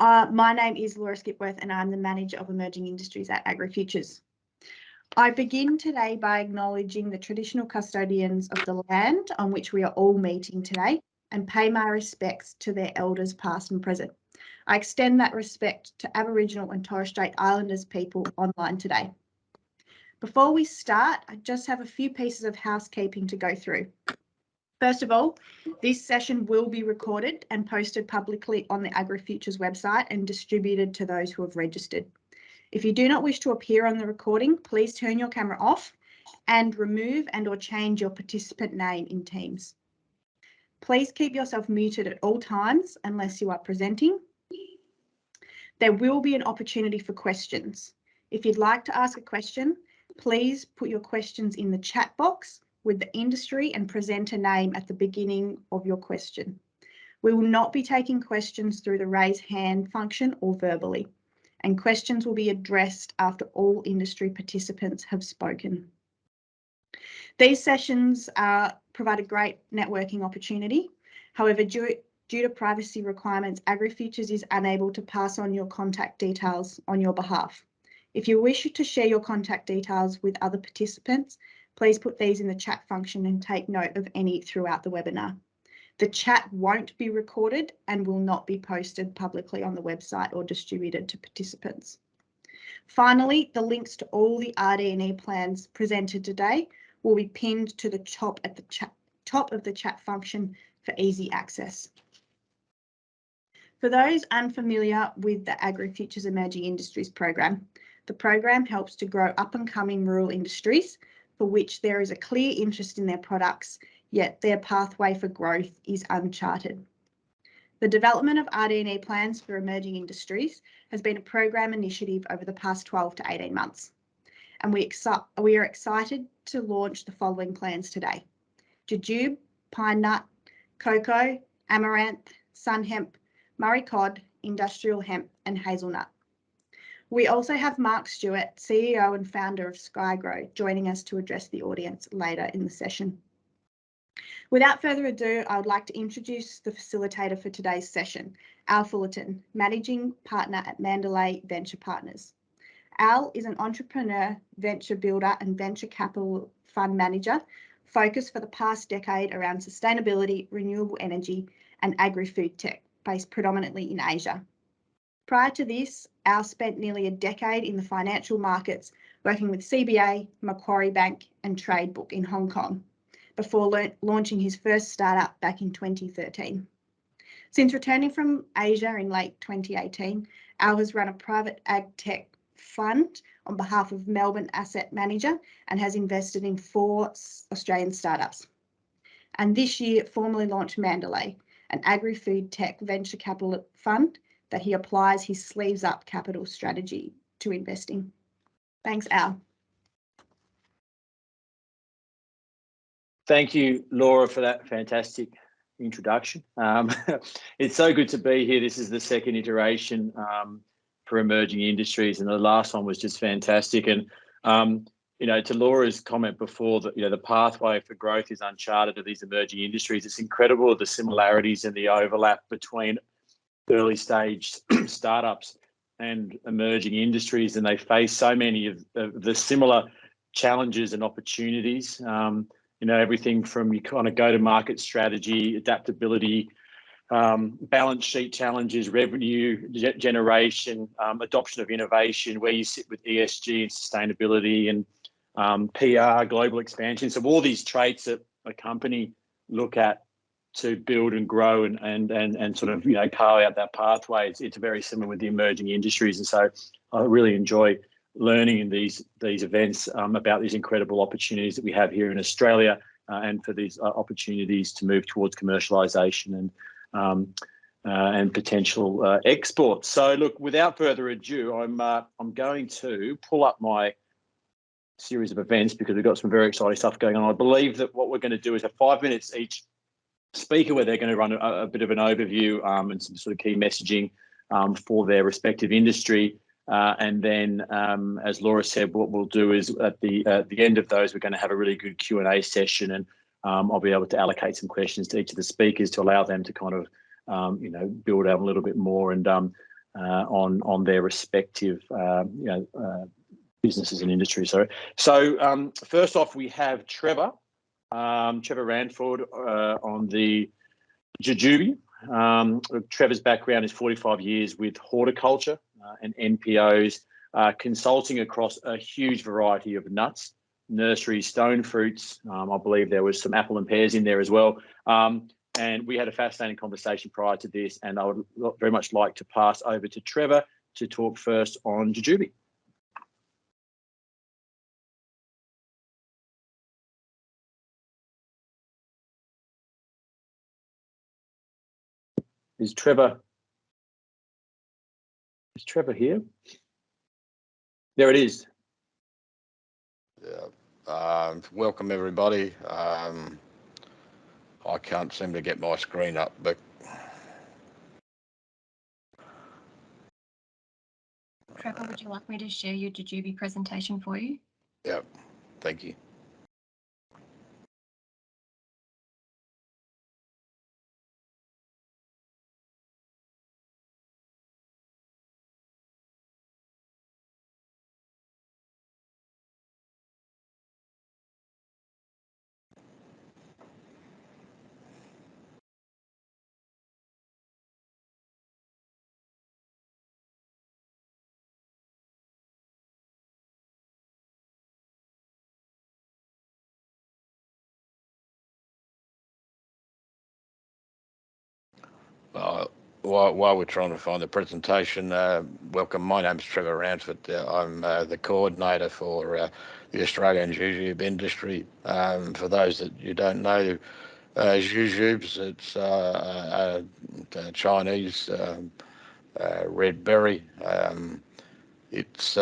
My name is Laura Skipworth and I'm the Manager of Emerging Industries at AgriFutures. I begin today by acknowledging the traditional custodians of the land on which we are all meeting today and pay my respects to their elders past and present. I extend that respect to Aboriginal and Torres Strait Islanders people online today. Before we start, I just have a few pieces of housekeeping to go through. First of all, this session will be recorded and posted publicly on the AgriFutures website and distributed to those who have registered. If you do not wish to appear on the recording, please turn your camera off and remove and/or change your participant name in Teams. Please keep yourself muted at all times unless you are presenting. There will be an opportunity for questions. If you'd like to ask a question, please put your questions in the chat box with the industry and presenter name at the beginning of your question. We will not be taking questions through the raise hand function or verbally, and questions will be addressed after all industry participants have spoken. These sessions provide a great networking opportunity. However, due to privacy requirements, AgriFutures is unable to pass on your contact details on your behalf. If you wish to share your contact details with other participants, please put these in the chat function and take note of any throughout the webinar. The chat won't be recorded and will not be posted publicly on the website or distributed to participants. Finally, the links to all the RD&E plans presented today will be pinned to the top of the chat function for easy access. For those unfamiliar with the AgriFutures Emerging Industries program, the program helps to grow up-and-coming rural industries for which there is a clear interest in their products, yet their pathway for growth is uncharted. The development of RD&E plans for emerging industries has been a program initiative over the past 12 to 18 months, and we are excited to launch the following plans today: jujube, pine nut, cocoa, amaranth, sun hemp, Murray Cod, industrial hemp and hazelnut. We also have Mark Stewart, CEO and founder of SkyGrow, joining us to address the audience later in the session. Without further ado, I would like to introduce the facilitator for today's session, Al Fullerton, Managing Partner at Mandalay Venture Partners. Al is an entrepreneur, venture builder and venture capital fund manager focused for the past decade around sustainability, renewable energy and agri-food tech, based predominantly in Asia. Prior to this, Al spent nearly a decade in the financial markets working with CBA, Macquarie Bank and Tradebook in Hong Kong before launching his first startup back in 2013. Since returning from Asia in late 2018, Al has run a private ag tech fund on behalf of Melbourne Asset Manager and has invested in 4 Australian startups. And this year formally launched Mandalay, an agri-food tech venture capital fund that he applies his sleeves up capital strategy to investing. Thanks, Al. Thank you, Laura, for that fantastic introduction. It's so good to be here. This is the second iteration for emerging industries, and the last one was just fantastic. And you know, to Laura's comment before that, you know, the pathway for growth is uncharted of these emerging industries. It's incredible the similarities and the overlap between early stage startups and emerging industries, and they face so many of the similar challenges and opportunities. You know, everything from your kind of go-to-market strategy, adaptability, balance sheet challenges, revenue generation, adoption of innovation, where you sit with ESG and sustainability, and PR, global expansion. So all these traits that a company look at to build and grow and sort of, you know, carve out that pathway. It's very similar with the emerging industries, and so I really enjoy learning in these events about these incredible opportunities that we have here in Australia, and for these opportunities to move towards commercialisation and potential exports. So look, without further ado, I'm going to pull up my series of events because we've got some very exciting stuff going on. I believe that what we're going to do is have 5 minutes each speaker where they're going to run a bit of an overview and some sort of key messaging for their respective industry. And then, as Laura said, what we'll do is at the end of those, we're going to have a really good Q&A session, and I'll be able to allocate some questions to each of the speakers to allow them to kind of, you know, build out a little bit more. And on their respective businesses and industries. So first off, we have Trevor Randford on the jujube. Trevor's background is 45 years with horticulture and NPOs, consulting across a huge variety of nuts, nurseries, stone fruits. I believe there was some apple and pears in there as well. And we had a fascinating conversation prior to this, and I would very much like to pass over to Trevor to talk first on jujube. Is Trevor here? There it is. Yeah. Welcome everybody. I can't seem to get my screen up, but Trevor, would you like me to share your jujube presentation for you? yeah, thank you. While we're trying to find the presentation, welcome. My name's Trevor Randford. I'm the coordinator for the Australian jujube industry. For those that you don't know, jujubes, it's Chinese red berry. It's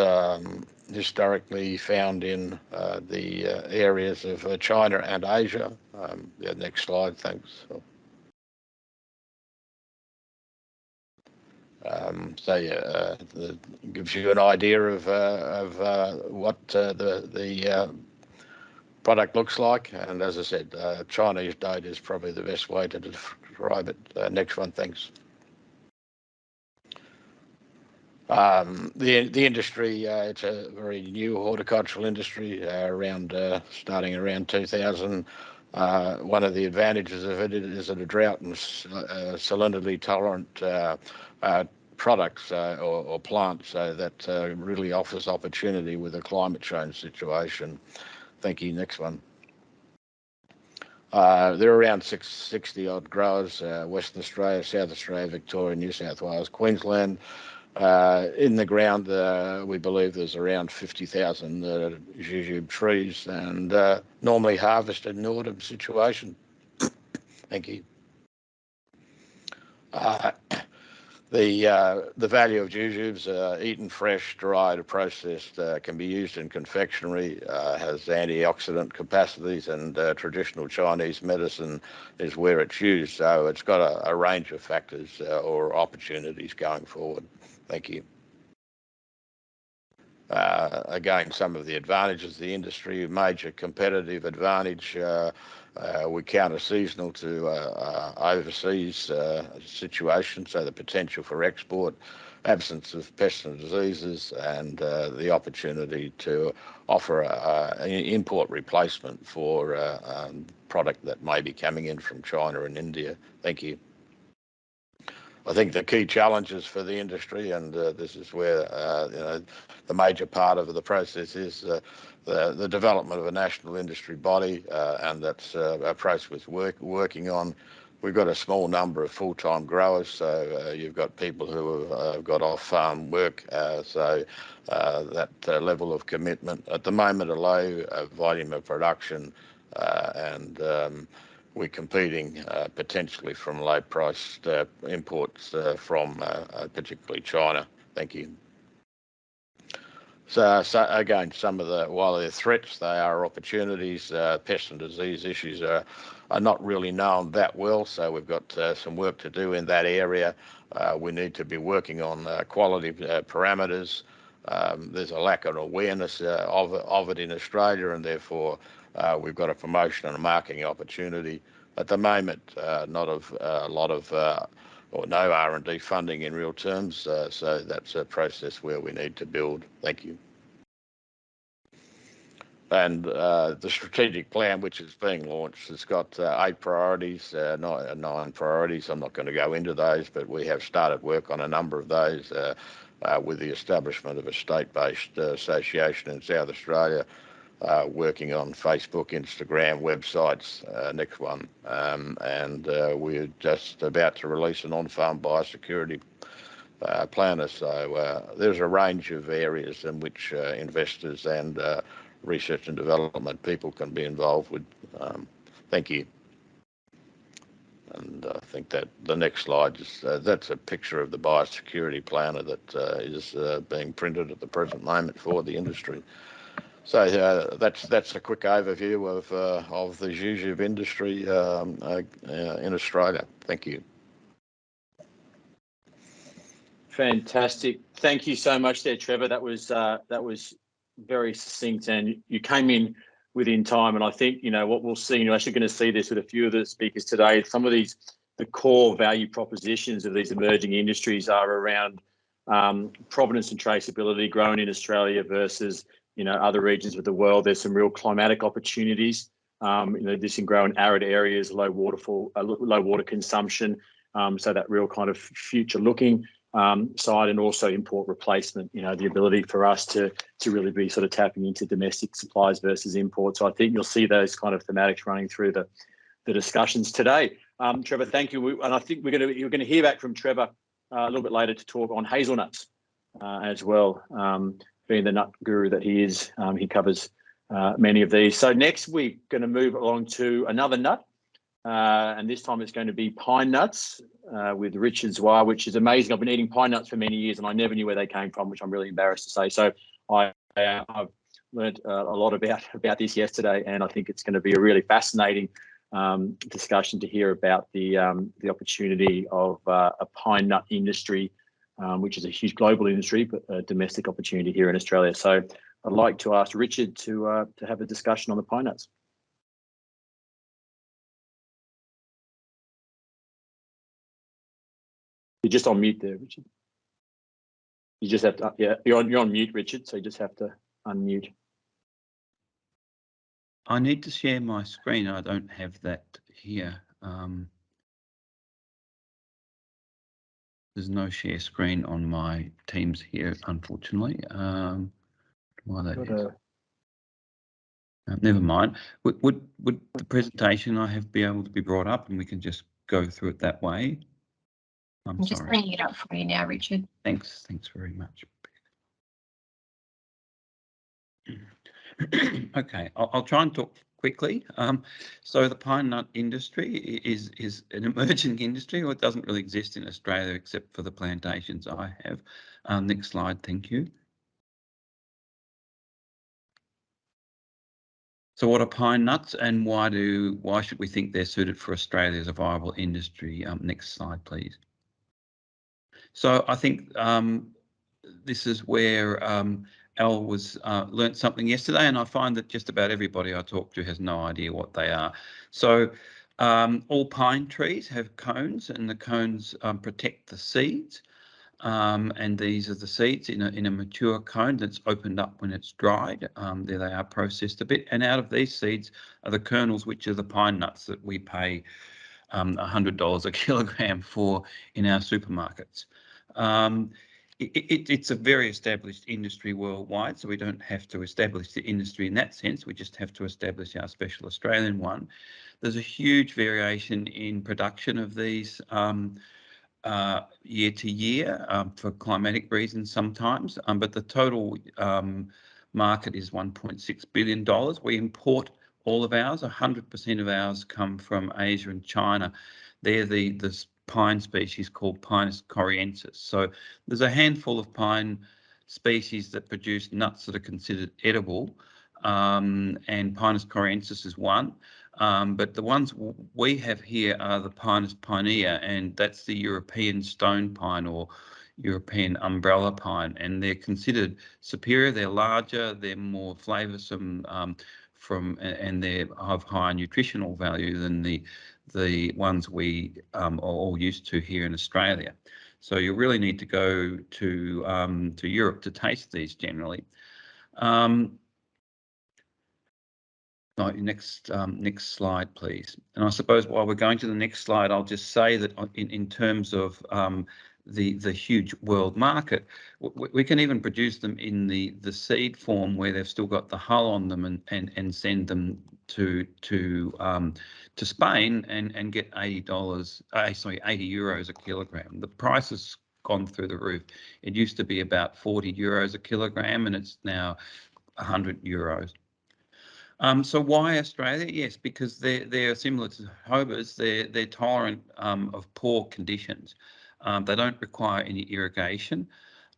historically found in the areas of China and Asia. Yeah, next slide, thanks. So yeah, gives you an idea of what the product looks like, and as I said, Chinese date is probably the best way to describe it. Next one, thanks. The industry, it's a very new horticultural industry, starting around 2000. One of the advantages of it is that a drought and salinity tolerant products or plants that really offers opportunity with a climate change situation. Thank you. Next one. There are around 60 odd growers, Western Australia, South Australia, Victoria, New South Wales, Queensland. In the ground, we believe there's around 50,000 jujube trees, and normally harvested in autumn situation. Thank you. The value of jujubes, eaten fresh, dried, or processed, can be used in confectionery, has antioxidant capacities, and traditional Chinese medicine is where it's used. So it's got a range of factors or opportunities going forward. Thank you. Again, some of the advantages of the industry, major competitive advantage. We counter seasonal to overseas situations, so the potential for export, absence of pests and diseases, and the opportunity to offer an import replacement for product that may be coming in from China and India. Thank you. I think the key challenges for the industry, and this is where the major part of the process is the development of a national industry body, and that's a process we're working on. We've got a small number of full-time growers, so you've got people who have got off-farm work, so that level of commitment. At the moment, a low volume of production, and we're competing potentially from low-priced imports from particularly China. Thank you. So again, while they're threats, they are opportunities. Pest and disease issues are not really known that well, so we've got some work to do in that area. We need to be working on quality parameters. There's a lack of awareness of it in Australia, and therefore we've got a promotion and a marketing opportunity. At the moment, not a lot of or no R&D funding in real terms. So that's a process where we need to build. Thank you. And the strategic plan, which is being launched, has got 8 priorities, 9 priorities. I'm not going to go into those, but we have started work on a number of those with the establishment of a state-based association in South Australia, working on Facebook, Instagram, websites, next one. And we're just about to release an on-farm biosecurity planner. So there's a range of areas in which investors and research and development people can be involved with. Thank you. And I think that the next slide is that's a picture of the biosecurity planner that is being printed at the present moment for the industry. So that's a quick overview of the Jujuve industry in Australia. Thank you. Fantastic. Thank you so much there, Trevor. That was very succinct, and you came in within time. And I think, you know, what we'll see, you're actually going to see this with a few of the speakers today, some of these, the core value propositions of these emerging industries are around provenance and traceability, grown in Australia versus, you know, other regions of the world. There's some real climatic opportunities. You know, this can grow in arid areas, low water consumption. So that real kind of future looking side, and also import replacement, you know, the ability for us to really be sort of tapping into domestic supplies versus imports. So I think you'll see those kind of thematics running through the discussions today. Trevor, thank you. And I think you're going to hear back from Trevor a little bit later to talk on hazelnuts as well. Being the nut guru that he is, he covers many of these. So next we're going to move along to another nut. And this time it's going to be pine nuts with Richard Zwar, which is amazing. I've been eating pine nuts for many years and I never knew where they came from, which I'm really embarrassed to say. So I've learned a lot about this yesterday, and I think it's going to be a really fascinating discussion to hear about the opportunity of a pine nut industry, which is a huge global industry, but a domestic opportunity here in Australia. So I'd like to ask Richard to have a discussion on the pine nuts. You're just on mute there, Richard. You just have to, yeah, you're on mute, Richard, so you just have to unmute. I need to share my screen. I don't have that here. There's no share screen on my Teams here, unfortunately. Why that is. Never mind. Would the presentation I have be able to be brought up and we can just go through it that way? I'm just sorry. bringing it up for you now, Richard. Thanks very much. Okay, I'll try and talk quickly. So the pine nut industry is an emerging industry, or it doesn't really exist in Australia except for the plantations I have. Next slide, thank you. So what are pine nuts, and why should we think they're suited for Australia as a viable industry? Next slide, please. So I think this is where Al learnt something yesterday, and I find that just about everybody I talk to has no idea what they are. So all pine trees have cones, and the cones protect the seeds. And these are the seeds in a mature cone that's opened up when it's dried. There they are, processed a bit, and out of these seeds are the kernels, which are the pine nuts that we pay $100 a kilogram for in our supermarkets. It's a very established industry worldwide, so we don't have to establish the industry in that sense. We just have to establish our special Australian one. There's a huge variation in production of these year to year for climatic reasons sometimes, but the total market is $1.6 billion. We import all of ours. 100% of ours come from Asia and China. They're the pine species called Pinus coriensis. So there's a handful of pine species that produce nuts that are considered edible, and Pinus coriensis is one. But the ones we have here are the Pinus pinea, and that's the European stone pine or European umbrella pine, and they're considered superior. They're larger, they're more flavoursome, and they have higher nutritional value than the the ones we are all used to here in Australia. So you really need to go to Europe to taste these generally. Next slide, please. And I suppose while we're going to the next slide, I'll just say that in terms of the huge world market, we can even produce them in the seed form where they've still got the hull on them and send them to Spain and get €80 a kilogram. The price has gone through the roof. It used to be about €40 a kilogram, and it's now €100. So why Australia? Yes, because they're similar to Hobars. They're tolerant of poor conditions. They don't require any irrigation,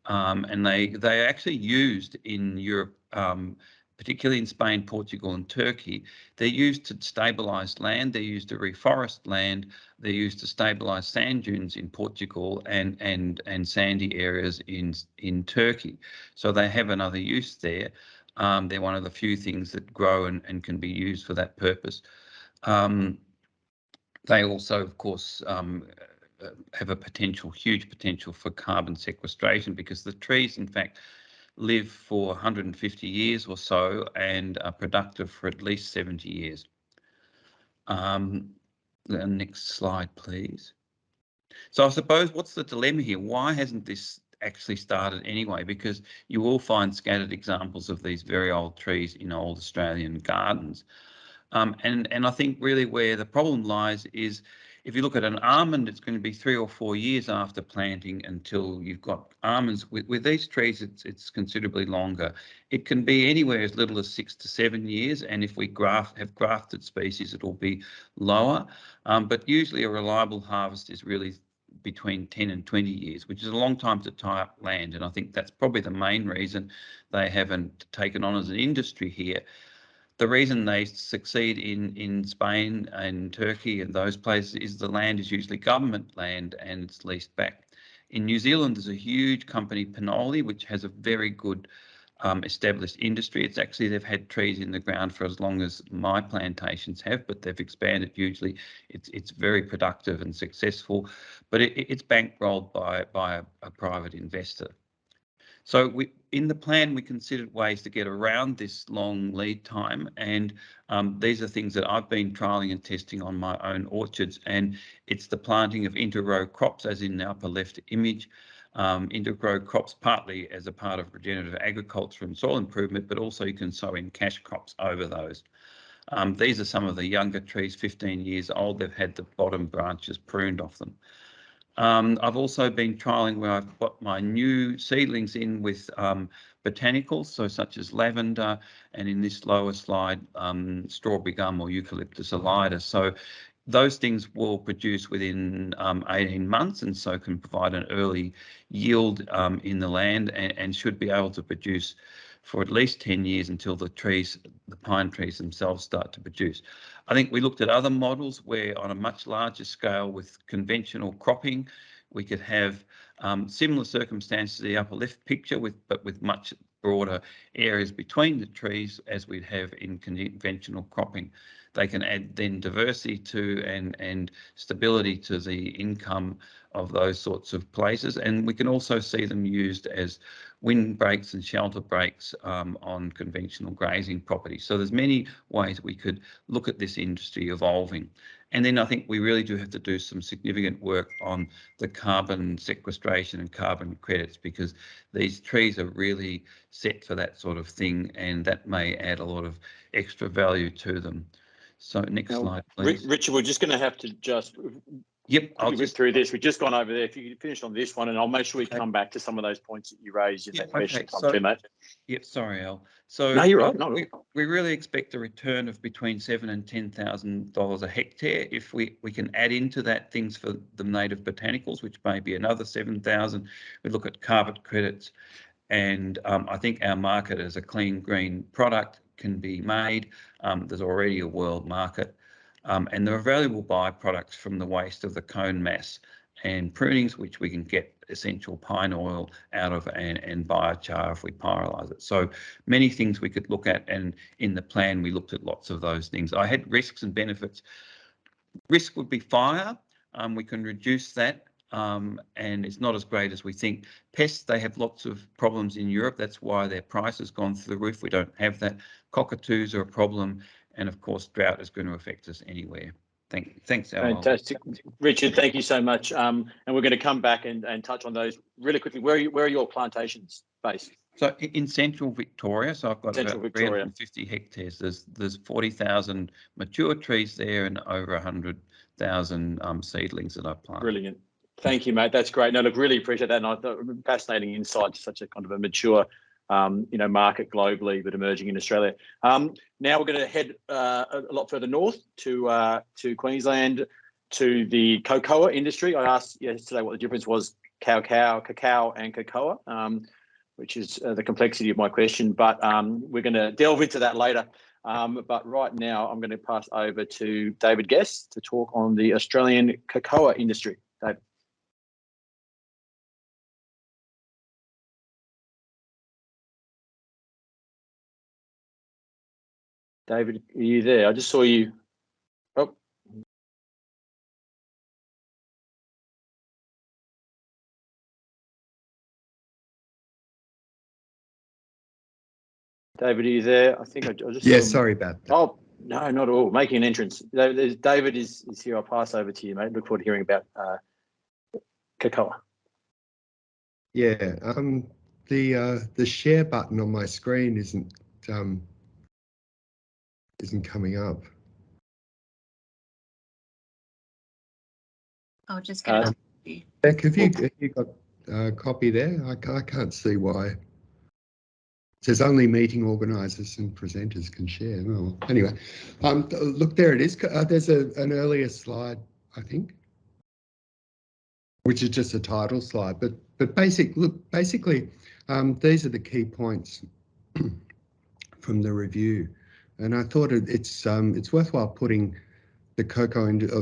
and they're actually used in Europe, particularly in Spain, Portugal, and Turkey. They're used to stabilise land. They're used to reforest land. They're used to stabilise sand dunes in Portugal and sandy areas in Turkey. So they have another use there. They're one of the few things that grow and can be used for that purpose. They also, of course, have a huge potential for carbon sequestration, because the trees, in fact, live for 150 years or so and are productive for at least 70 years. The next slide, please. So I suppose what's the dilemma here? Why hasn't this actually started anyway? Because you will find scattered examples of these very old trees in old Australian gardens. And I think really where the problem lies is, if you look at an almond, it's going to be 3 or 4 years after planting until you've got almonds. With these trees, it's considerably longer. It can be anywhere as little as 6 to 7 years, and if we have grafted species, it'll be lower. But usually a reliable harvest is really between 10 and 20 years, which is a long time to tie up land. And I think that's probably the main reason they haven't taken on as an industry here. The reason they succeed in Spain and Turkey and those places is the land is usually government land and it's leased back. In New Zealand, there's a huge company, Pinoli, which has a very good established industry. It's actually, they've had trees in the ground for as long as my plantations have, but they've expanded hugely. It's very productive and successful, but it's bankrolled by a private investor. So in the plan, we considered ways to get around this long lead time, and these are things that I've been trialling and testing on my own orchards, and it's the planting of inter-row crops, as in the upper left image. Inter-row crops partly as a part of regenerative agriculture and soil improvement, but also you can sow in cash crops over those. These are some of the younger trees, 15 years old. They've had the bottom branches pruned off them. I've also been trialling where I've got my new seedlings in with botanicals, so such as lavender, and in this lower slide, strawberry gum or Eucalyptus elida. So those things will produce within 18 months, and so can provide an early yield in the land, and should be able to produce for at least 10 years until the pine trees themselves start to produce. I think we looked at other models where, on a much larger scale with conventional cropping, we could have similar circumstances to the upper left picture, but with much broader areas between the trees as we'd have in conventional cropping. They can add then diversity to and stability to the income of those sorts of places, and we can also see them used as wind breaks and shelter breaks on conventional grazing properties. So there's many ways we could look at this industry evolving. And then I think we really do have to do some significant work on the carbon sequestration and carbon credits, because these trees are really set for that sort of thing, and that may add a lot of extra value to them. So next slide, please. Richard, we're just going to have to just I'll whip through this. We've just gone over there. If you could finish on this one, and I'll make sure we come back to some of those points that you raised in that question. So, sorry, Al. So no, you're right. No, we really expect a return of between $7,000 and $10,000 a hectare. If we can add into that things for the native botanicals, which may be another 7,000. We look at carbon credits, and I think our market as a clean green product can be made. There's already a world market, and there are valuable byproducts from the waste of the cone mass and prunings, which we can get essential pine oil out of and biochar if we pyrolyze it. So many things we could look at, and in the plan we looked at lots of those things. I had risks and benefits Risk would be fire. We can reduce that, and it's not as great as we think. Pests, they have lots of problems in Europe. That's why their price has gone through the roof. We don't have that. Cockatoos are a problem, and of course, drought is going to affect us anywhere. Thanks, Al. Fantastic, Richard. Thank you so much. And we're going to come back and touch on those really quickly. Where are your plantations based? So in central Victoria, so I've got Central about Victoria. 350 hectares. There's 40,000 mature trees there and over 100,000 seedlings that I've planted. Brilliant. Thank you, mate. That's great. No, look, really appreciate that. And I thought fascinating insight to such a kind of a mature, market globally, but emerging in Australia. Now we're going to head a lot further north to Queensland, to the cocoa industry. I asked yesterday what the difference was, cacao and cocoa, which is the complexity of my question, but we're going to delve into that later. But right now, I'm going to pass over to David Guest to talk on the Australian cocoa industry. David, are you there? I just saw you. Oh. David, are you there? I think I just Yeah, sorry about that. Oh, no, not at all. Making an entrance. David is here. I'll pass over to you, mate. Look forward to hearing about cocoa. Yeah, the share button on my screen isn't coming up. I'll just get it. Beck, have you got a copy there? I can't see why. It says only meeting organisers and presenters can share. Well, anyway, look, there it is. There's an earlier slide, I think, which is just a title slide. But basically, these are the key points from the review, and I thought it's worthwhile putting the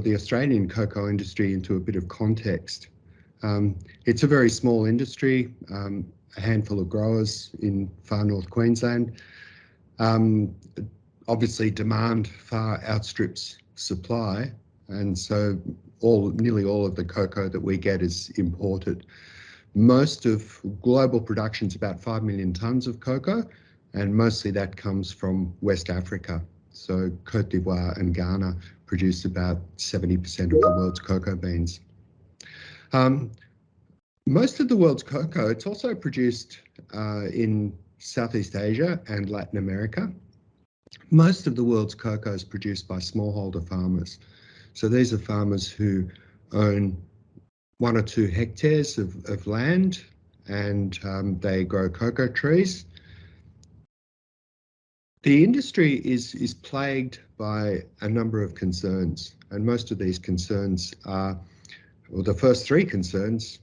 the Australian cocoa industry into a bit of context. It's a very small industry, a handful of growers in far north Queensland. Obviously, demand far outstrips supply, and so nearly all of the cocoa that we get is imported. Most of global production is about 5 million tonnes of cocoa, and mostly that comes from West Africa. So Cote d'Ivoire and Ghana produce about 70% of the world's cocoa beans. Most of the world's cocoa, it's also produced in Southeast Asia and Latin America. Most of the world's cocoa is produced by smallholder farmers. So these are farmers who own 1 or 2 hectares of land, and they grow cocoa trees. The industry is plagued by a number of concerns, and most of these concerns are, well, the first 3 concerns,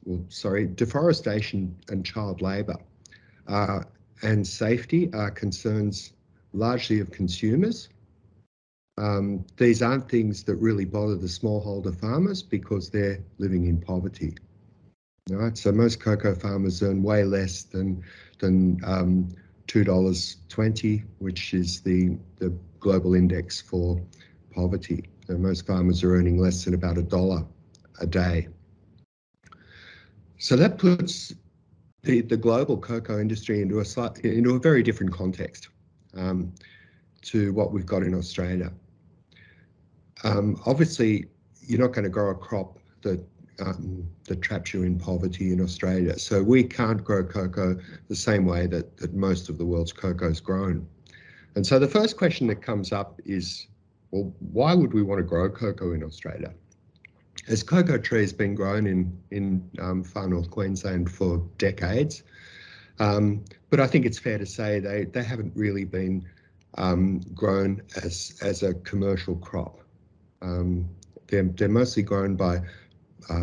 deforestation and child labour and safety are concerns largely of consumers. These aren't things that really bother the smallholder farmers because they're living in poverty. All right, so most cocoa farmers earn way less than $2.20, which is the global index for poverty. So most farmers are earning less than about $1 a day. So that puts the global cocoa industry into a very different context to what we've got in Australia. Obviously, you're not going to grow a crop that traps you in poverty in Australia. So we can't grow cocoa the same way that most of the world's cocoa is grown. And so the first question that comes up is, well, why would we want to grow cocoa in Australia? As cocoa trees been grown in far north Queensland for decades, but I think it's fair to say they haven't really been grown as a commercial crop. They're mostly grown by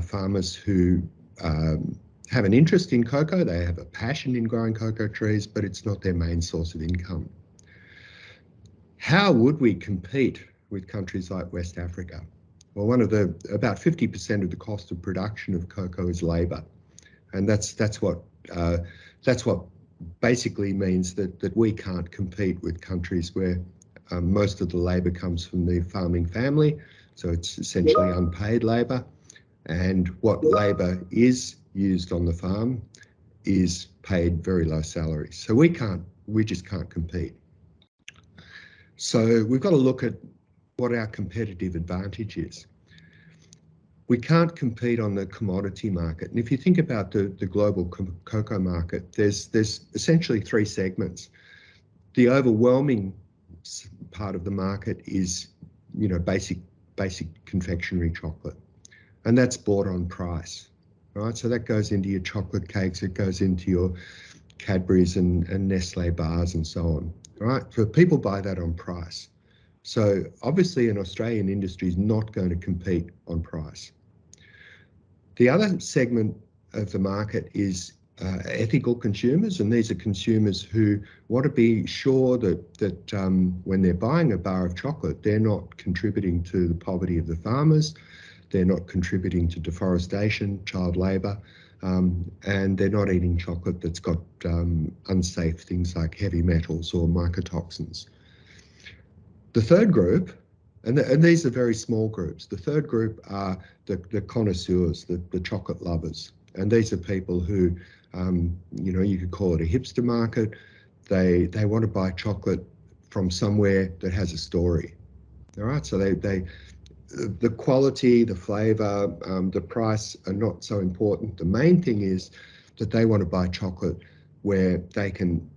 farmers who have an interest in cocoa. They have a passion in growing cocoa trees, but it's not their main source of income. How would we compete with countries like West Africa? Well, about 50% of the cost of production of cocoa is labour, and that's what basically means that we can't compete with countries where most of the labour comes from the farming family, So it's essentially unpaid labour, and what labour is used on the farm is paid very low salaries. So we just can't compete. So we've got to look at what our competitive advantage is. We can't compete on the commodity market. And if you think about the global cocoa market, there's essentially three segments. The overwhelming part of the market is, you know, basic confectionery chocolate, and that's bought on price, right? So that goes into your chocolate cakes, it goes into your Cadbury's and Nestle bars and so on, right? So people buy that on price. So obviously an Australian industry is not going to compete on price. The other segment of the market is ethical consumers, and these are consumers who want to be sure that when they're buying a bar of chocolate, they're not contributing to the poverty of the farmers, they're not contributing to deforestation, child labour, and they're not eating chocolate that's got unsafe things like heavy metals or mycotoxins. The third group, and these are very small groups, the third group are the connoisseurs, the chocolate lovers. And these are people who, you know, you could call it a hipster market. They want to buy chocolate from somewhere that has a story. All right, so the quality, the flavour, the price are not so important. The main thing is that they want to buy chocolate where they can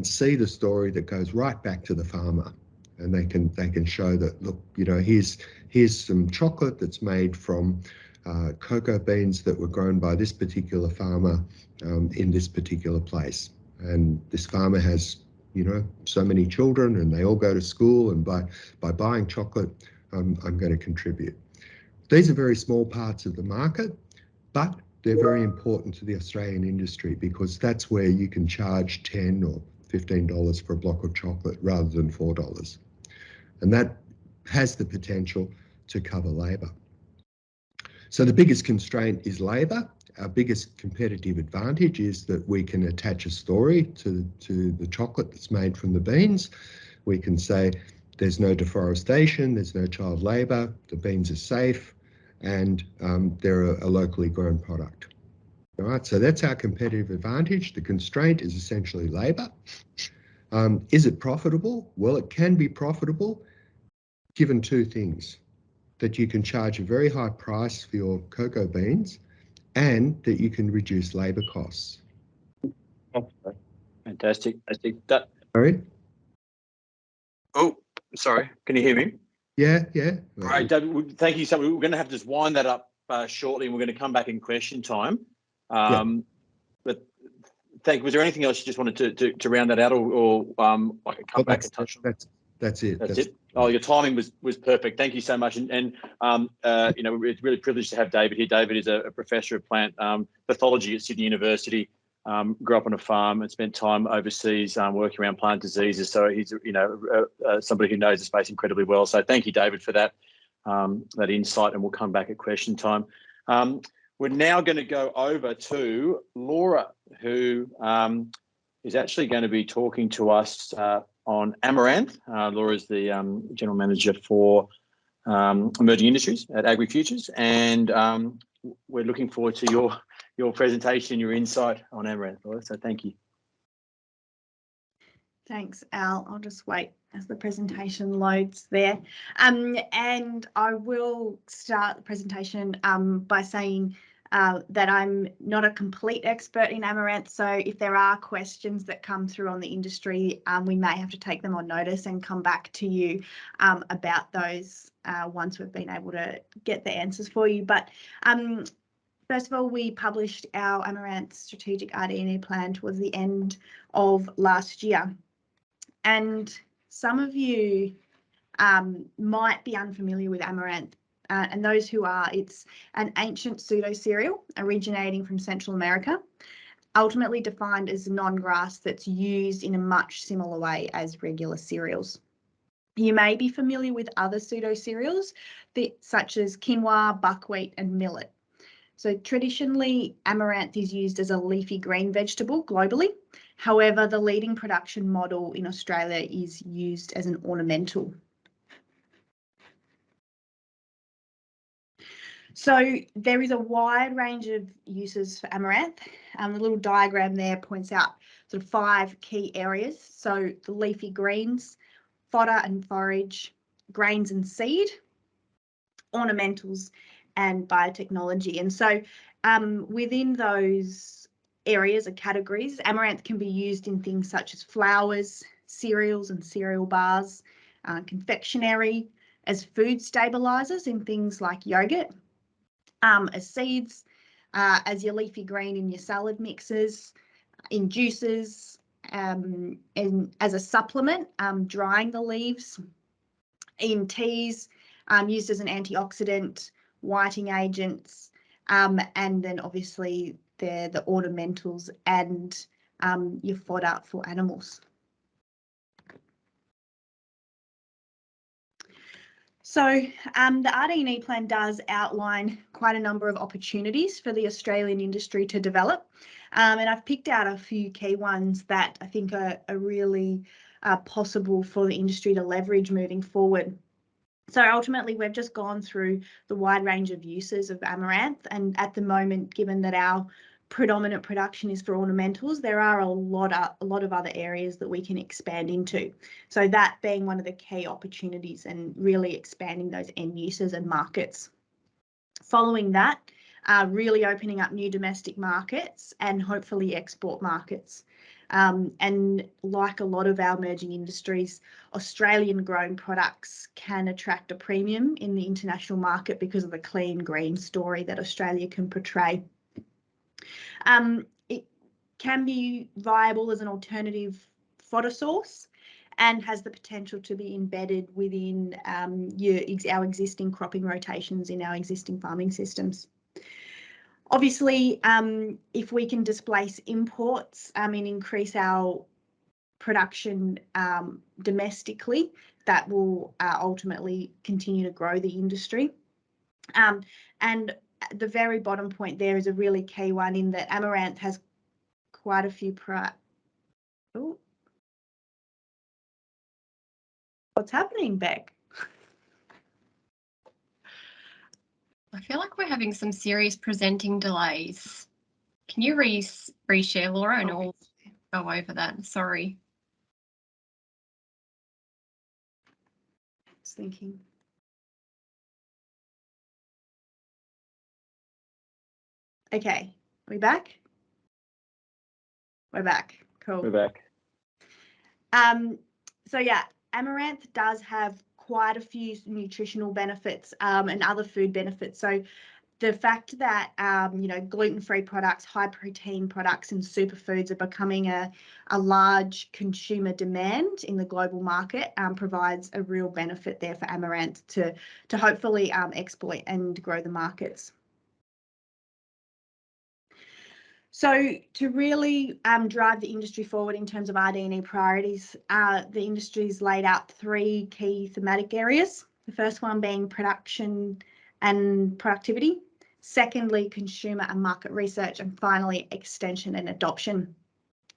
see the story that goes right back to the farmer, and they can show that, look, you know, here's some chocolate that's made from cocoa beans that were grown by this particular farmer in this particular place, and this farmer has, you know, so many children, and they all go to school, and by buying chocolate, I'm going to contribute. These are very small parts of the market, but they're very important to the Australian industry, because that's where you can charge $10 or $15 for a block of chocolate rather than $4. And that has the potential to cover labour. So the biggest constraint is labour. Our biggest competitive advantage is that we can attach a story to the chocolate that's made from the beans. We can say there's no deforestation, there's no child labour, the beans are safe, and they're a locally grown product. All right, so that's our competitive advantage. The constraint is essentially labour. Is it profitable? Well, it can be profitable given two things: that you can charge a very high price for your cocoa beans, and that you can reduce labour costs. Fantastic. Sorry? Oh, sorry. Can you hear me? Yeah. All right, David, thank you so much. We're going to have to just wind that up shortly, and we're going to come back in question time. But thank you. Was there anything else you just wanted to round that out, or I can come back and touch on? That's it. That's it. Oh, your timing was perfect. Thank you so much. And you know, it's really privileged to have David here. David is a professor of plant pathology at Sydney University. Grew up on a farm and spent time overseas working around plant diseases. So he's, you know, somebody who knows the space incredibly well. So thank you, David, for that insight. And we'll come back at question time. We're now going to go over to Laura, who is actually going to be talking to us on Amaranth. Laura is the General Manager for Emerging Industries at AgriFutures, and we're looking forward to your presentation, your insight on Amaranth, Laura. So thank you. Thanks, Al. I'll just wait as the presentation loads there. And I will start the presentation by saying that I'm not a complete expert in Amaranth. So if there are questions that come through on the industry, we may have to take them on notice and come back to you about those once we've been able to get the answers for you. But first of all, we published our Amaranth strategic RD&E plan towards the end of last year. And some of you might be unfamiliar with Amaranth. And those who are, it's an ancient pseudo-cereal originating from Central America, ultimately defined as non-grass that's used in a much similar way as regular cereals. You may be familiar with other pseudo-cereals such as quinoa, buckwheat and millet. So traditionally, amaranth is used as a leafy green vegetable globally. However, the leading production model in Australia is used as an ornamental. So there is a wide range of uses for amaranth. The little diagram there points out sort of 5 key areas. So the leafy greens, fodder and forage, grains and seed, ornamentals, and biotechnology. And so within those areas or categories, amaranth can be used in things such as flours, cereals and cereal bars, confectionery, as food stabilizers in things like yogurt, as seeds, as your leafy green in your salad mixes, in juices, and as a supplement, drying the leaves, in teas, used as an antioxidant, whiting agents, and then obviously they're the ornamentals and your fodder for animals. So the RD&E plan does outline quite a number of opportunities for the Australian industry to develop. And I've picked out a few key ones that I think are really possible for the industry to leverage moving forward. So ultimately, we've just gone through the wide range of uses of amaranth. And at the moment, given that our predominant production is for ornamentals, there are a lot of other areas that we can expand into. So that being one of the key opportunities and really expanding those end uses and markets. Following that, really opening up new domestic markets and hopefully export markets. And like a lot of our emerging industries, Australian grown products can attract a premium in the international market because of the clean green story that Australia can portray. It can be viable as an alternative fodder source and has the potential to be embedded within our existing cropping rotations in our existing farming systems. Obviously, if we can displace imports and increase our production domestically, that will ultimately continue to grow the industry. And the very bottom point there is a really key one in that amaranth has quite a few What's happening, Beck? I feel like we're having some serious presenting delays. Can you reshare, Laura, and I'll go over that? Sorry. I was thinking. Okay, are we back? We're back. Cool. We're back. So yeah, amaranth does have quite a few nutritional benefits and other food benefits. So the fact that gluten-free products, high protein products and superfoods are becoming a large consumer demand in the global market provides a real benefit there for amaranth to hopefully exploit and grow the markets. So to really drive the industry forward in terms of RD&E priorities, the industry's laid out 3 key thematic areas. The first one being production and productivity. Secondly, consumer and market research. And finally, extension and adoption.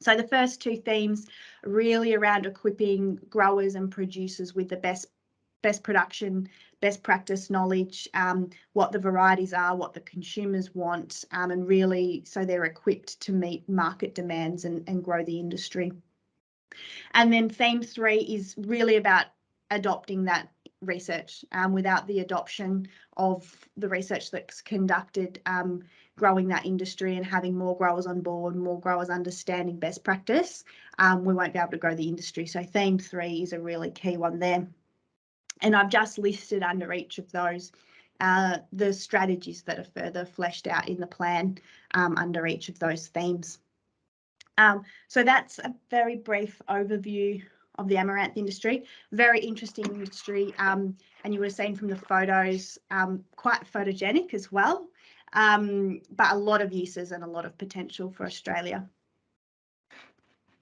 So the first 2 themes are really around equipping growers and producers with the best production, best practice knowledge, what the varieties are, what the consumers want, and really so they're equipped to meet market demands and grow the industry. And then theme 3 is really about adopting that research. Without the adoption of the research that's conducted, growing that industry and having more growers on board, more growers understanding best practice, we won't be able to grow the industry. So theme 3 is a really key one there. And I've just listed under each of those the strategies that are further fleshed out in the plan under each of those themes. So that's a very brief overview of the amaranth industry. Very interesting industry, and you would have seen from the photos, quite photogenic as well, but a lot of uses and a lot of potential for Australia.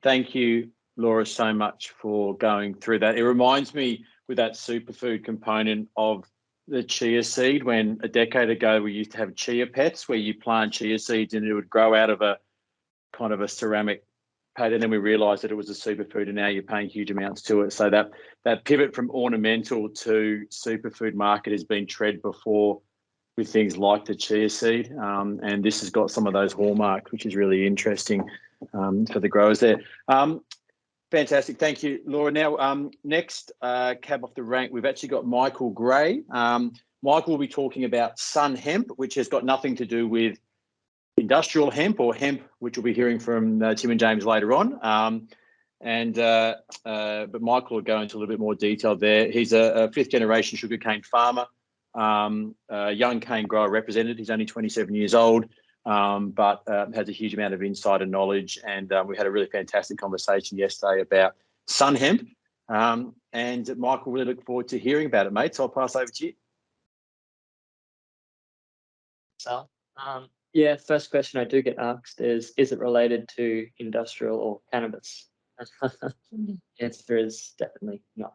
Thank you, Laura, so much for going through that. It reminds me with that superfood component of the chia seed, when a decade ago we used to have chia pets where you plant chia seeds and it would grow out of a kind of a ceramic pad, and then we realised that it was a superfood and now you're paying huge amounts to it. So that pivot from ornamental to superfood market has been tread before with things like the chia seed, and this has got some of those hallmarks, which is really interesting for the growers there. Fantastic, thank you, Laura. Now, next cab off the rank, we've actually got Michael Gray. Michael will be talking about sun hemp, which has got nothing to do with industrial hemp or hemp, which we'll be hearing from Tim and James later on. But Michael will go into a little bit more detail there. He's a fifth generation sugarcane farmer, a young cane grower represented. He's only 27 years old, but has a huge amount of insider knowledge. And we had a really fantastic conversation yesterday about sun hemp. And Michael, really look forward to hearing about it, mate. So I'll pass over to you. So, yeah, first question I do get asked is it related to industrial or cannabis? The answer is definitely not.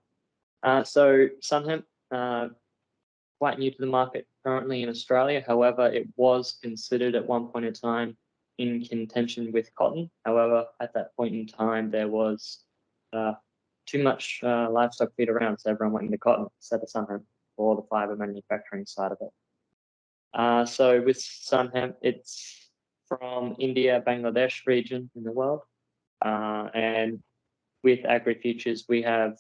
So sun hemp, quite new to the market currently in Australia. However, it was considered at one point in time in contention with cotton. However, at that point in time, there was too much livestock feed around, so everyone went into cotton instead of sun hemp for the fibre manufacturing side of it. So with sun hemp, it's from India, Bangladesh region in the world. And with AgriFutures, we have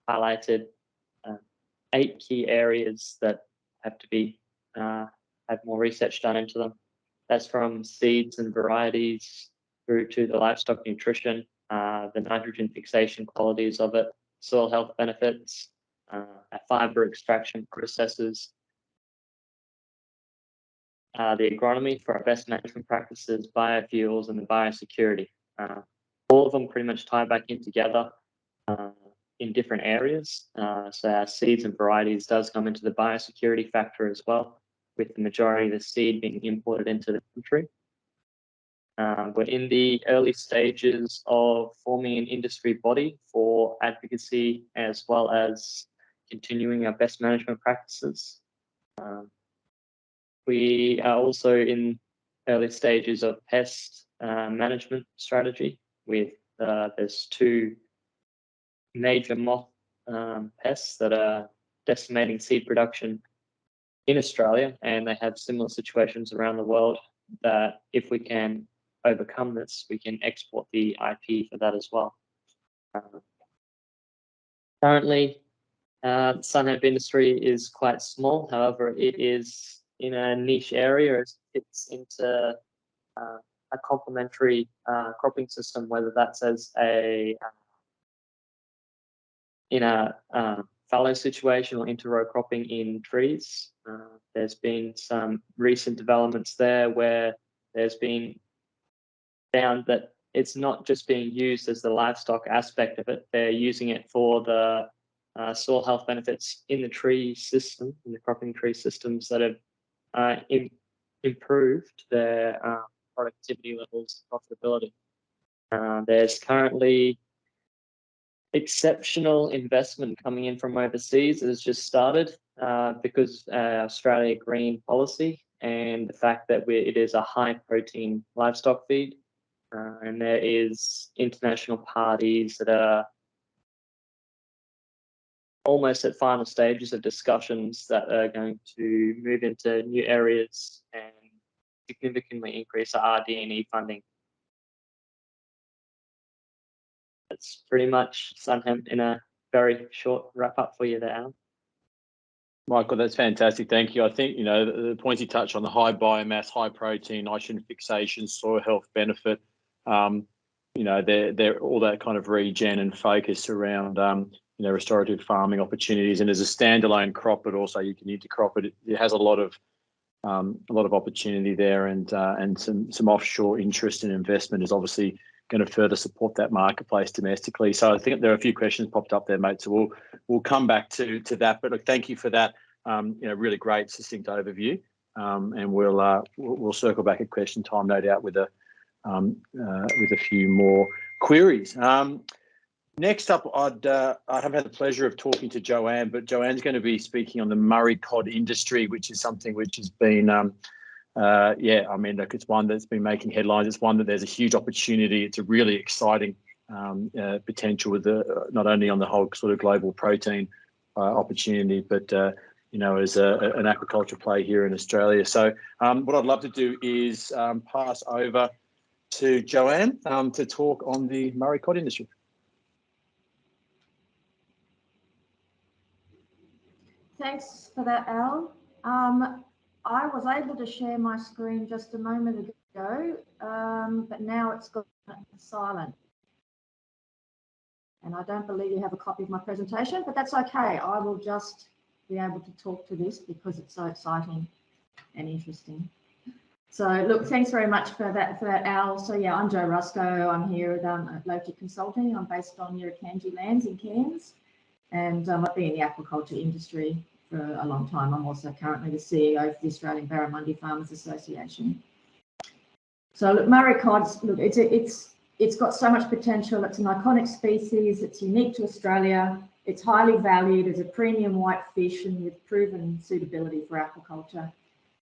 highlighted 8 key areas that have to be have more research done into them. That's from seeds and varieties through to the livestock nutrition, the nitrogen fixation qualities of it, soil health benefits, fiber extraction processes, the agronomy for our best management practices, biofuels, and the biosecurity. All of them pretty much tie back in together in different areas. So our seeds and varieties does come into the biosecurity factor as well, with the majority of the seed being imported into the country. We're in the early stages of forming an industry body for advocacy as well as continuing our best management practices. We are also in early stages of pest management strategy with there's 2 major moth pests that are decimating seed production in Australia, and they have similar situations around the world that if we can overcome this, we can export the IP for that as well. Currently, the sun hemp industry is quite small. However, it is in a niche area. It fits into a complementary cropping system, whether that's as in a fallow situation or inter-row cropping in trees. There's been some recent developments there where there's been found that it's not just being used as the livestock aspect of it, they're using it for the soil health benefits in the tree system, in the cropping tree systems that have improved their productivity levels and profitability. There's currently exceptional investment coming in from overseas that has just started because Australia Green policy and the fact that it is a high protein livestock feed. And there is international parties that are almost at final stages of discussions that are going to move into new areas and significantly increase our RD&E funding. That's pretty much sun hemp in a very short wrap up for you there, Alan. Michael, that's fantastic. Thank you. I think, the points you touched on, the high biomass, high protein, nitrogen fixation, soil health benefit, they're all that kind of regen and focus around, restorative farming opportunities. And as a standalone crop, but also you can intercrop it. It has a lot of opportunity there, and some offshore interest and investment is obviously going to further support that marketplace domestically. So I think there are a few questions popped up there, mate. So we'll come back to that. But look, thank you for that. Really great, succinct overview. And we'll circle back at question time, no doubt, with a few more queries. Next up, I'd have had the pleasure of talking to Joanne, but Joanne's going to be speaking on the Murray Cod Industry, which is something which has been, it's one that's been making headlines. It's one that there's a huge opportunity. It's a really exciting potential with not only on the whole sort of global protein opportunity, but as an aquaculture play here in Australia. So what I'd love to do is pass over to Joanne to talk on the Murray Cod industry. Thanks for that, Al. I was able to share my screen just a moment ago, but now it's gone silent. And I don't believe you have a copy of my presentation, but that's okay. I will just be able to talk to this because it's so exciting and interesting. So look, thanks very much for that, Al. So yeah, I'm Jo Rusco. I'm here at Loki Consulting. I'm based on Yirrakanji lands in Cairns, and I've been in the aquaculture industry for a long time. I'm also currently the CEO of the Australian Barramundi Farmers Association. So look, Murray Cod, look, it's got so much potential. It's an iconic species. It's unique to Australia. It's highly valued as a premium white fish and with proven suitability for aquaculture.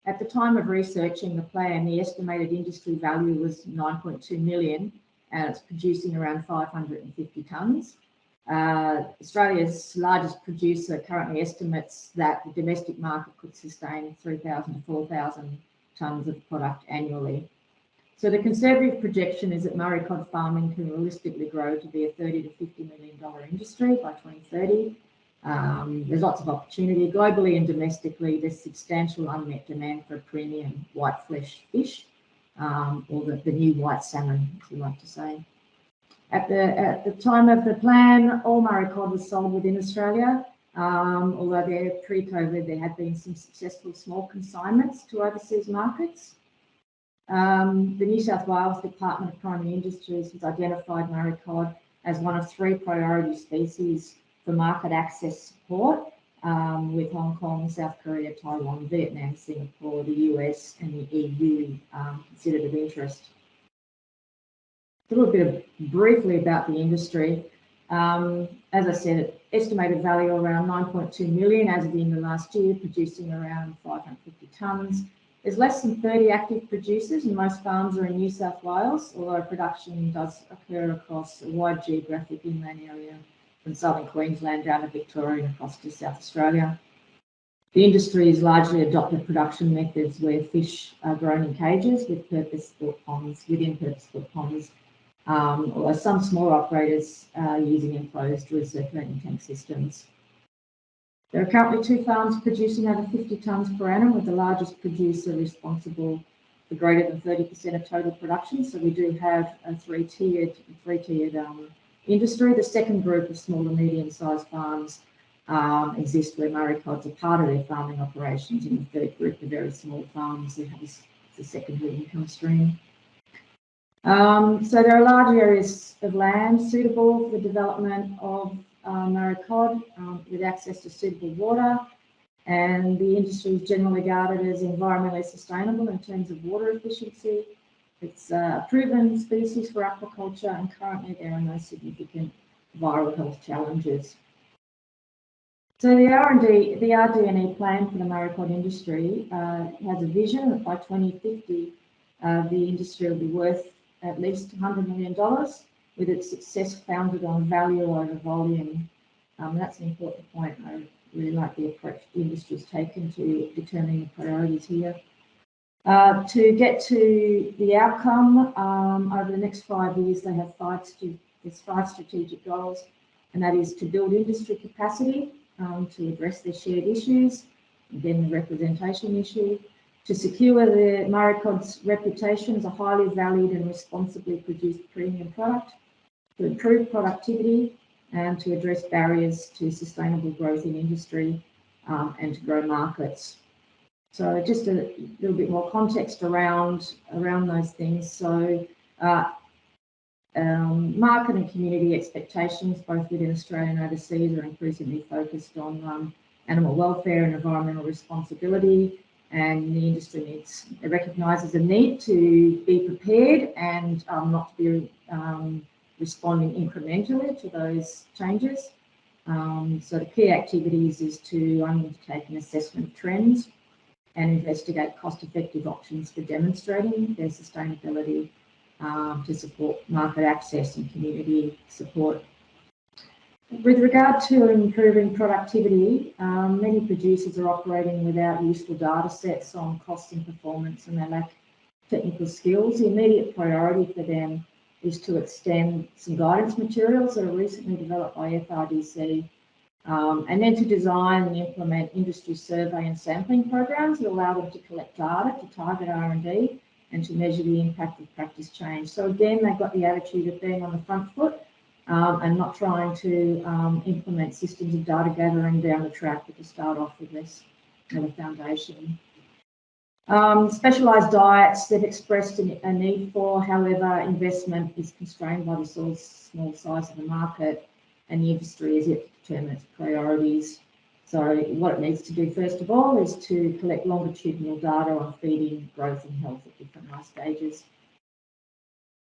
At the time of researching the plan, the estimated industry value was 9.2 million, and it's producing around 550 tonnes. Australia's largest producer currently estimates that the domestic market could sustain 3,000 to 4,000 tonnes of product annually. So the conservative projection is that Murray cod farming can realistically grow to be a $30 to $50 million industry by 2030. There's lots of opportunity globally and domestically. There's substantial unmet demand for a premium white flesh fish, or the new white salmon, as we like to say. At the time of the plan, all Murray cod was sold within Australia, although pre-COVID there had been some successful small consignments to overseas markets. The New South Wales Department of Primary Industries has identified Murray cod as one of 3 priority species for market access support, with Hong Kong, South Korea, Taiwan, Vietnam, Singapore, the US and the EU considered of interest. A little bit briefly about the industry. As I said, estimated value around 9.2 million as of the end of last year, producing around 550 tonnes. There's less than 30 active producers and most farms are in New South Wales, although production does occur across a wide geographic inland area from southern Queensland down to Victoria and across to South Australia. The industry has largely adopted production methods where fish are grown in cages with purpose-built ponds, within purpose-built ponds, although some small operators are using enclosed recirculating tank systems. There are currently 2 farms producing over 50 tonnes per annum, with the largest producer responsible for greater than 30% of total production. So we do have a three-tiered industry. The second group of small and medium-sized farms exist where Murray cods are part of their farming operations, and the third group of very small farms that have the secondary income stream. So there are large areas of land suitable for the development of Murray cod with access to suitable water, and the industry is generally regarded as environmentally sustainable in terms of water efficiency. It's a proven species for aquaculture, and currently there are no significant viral health challenges. So the RD&E plan for the Murray cod industry has a vision that by 2050 the industry will be worth at least $100 million, with its success founded on value over volume. That's an important point. I really like the approach the industry has taken to determining the priorities here. To get to the outcome, over the next 5 years, they have 5 strategic goals, and that is to build industry capacity to address their shared issues, again, the representation issue, to secure the Murray cod's reputation as a highly valued and responsibly produced premium product, to improve productivity, and to address barriers to sustainable growth in industry and to grow markets. So just a little bit more context around those things. So market and community expectations, both within Australia and overseas, are increasingly focused on animal welfare and environmental responsibility, and the industry recognises the need to be prepared and not to be responding incrementally to those changes. So the key activities is to undertake an assessment of trends and investigate cost-effective options for demonstrating their sustainability, to support market access and community support. With regard to improving productivity, many producers are operating without useful data sets on cost and performance, and they lack technical skills. The immediate priority for them is to extend some guidance materials that are recently developed by FRDC, and then to design and implement industry survey and sampling programs that allow them to collect data to target R&D and to measure the impact of practice change. So again, they've got the attitude of being on the front foot and not trying to implement systems of data gathering down the track, but to start off with this as a foundation. Specialised diets they've expressed a need for, however, investment is constrained by the small size of the market, and the industry is yet to determine its priorities. So what it needs to do first of all is to collect longitudinal data on feeding, growth and health at different life stages.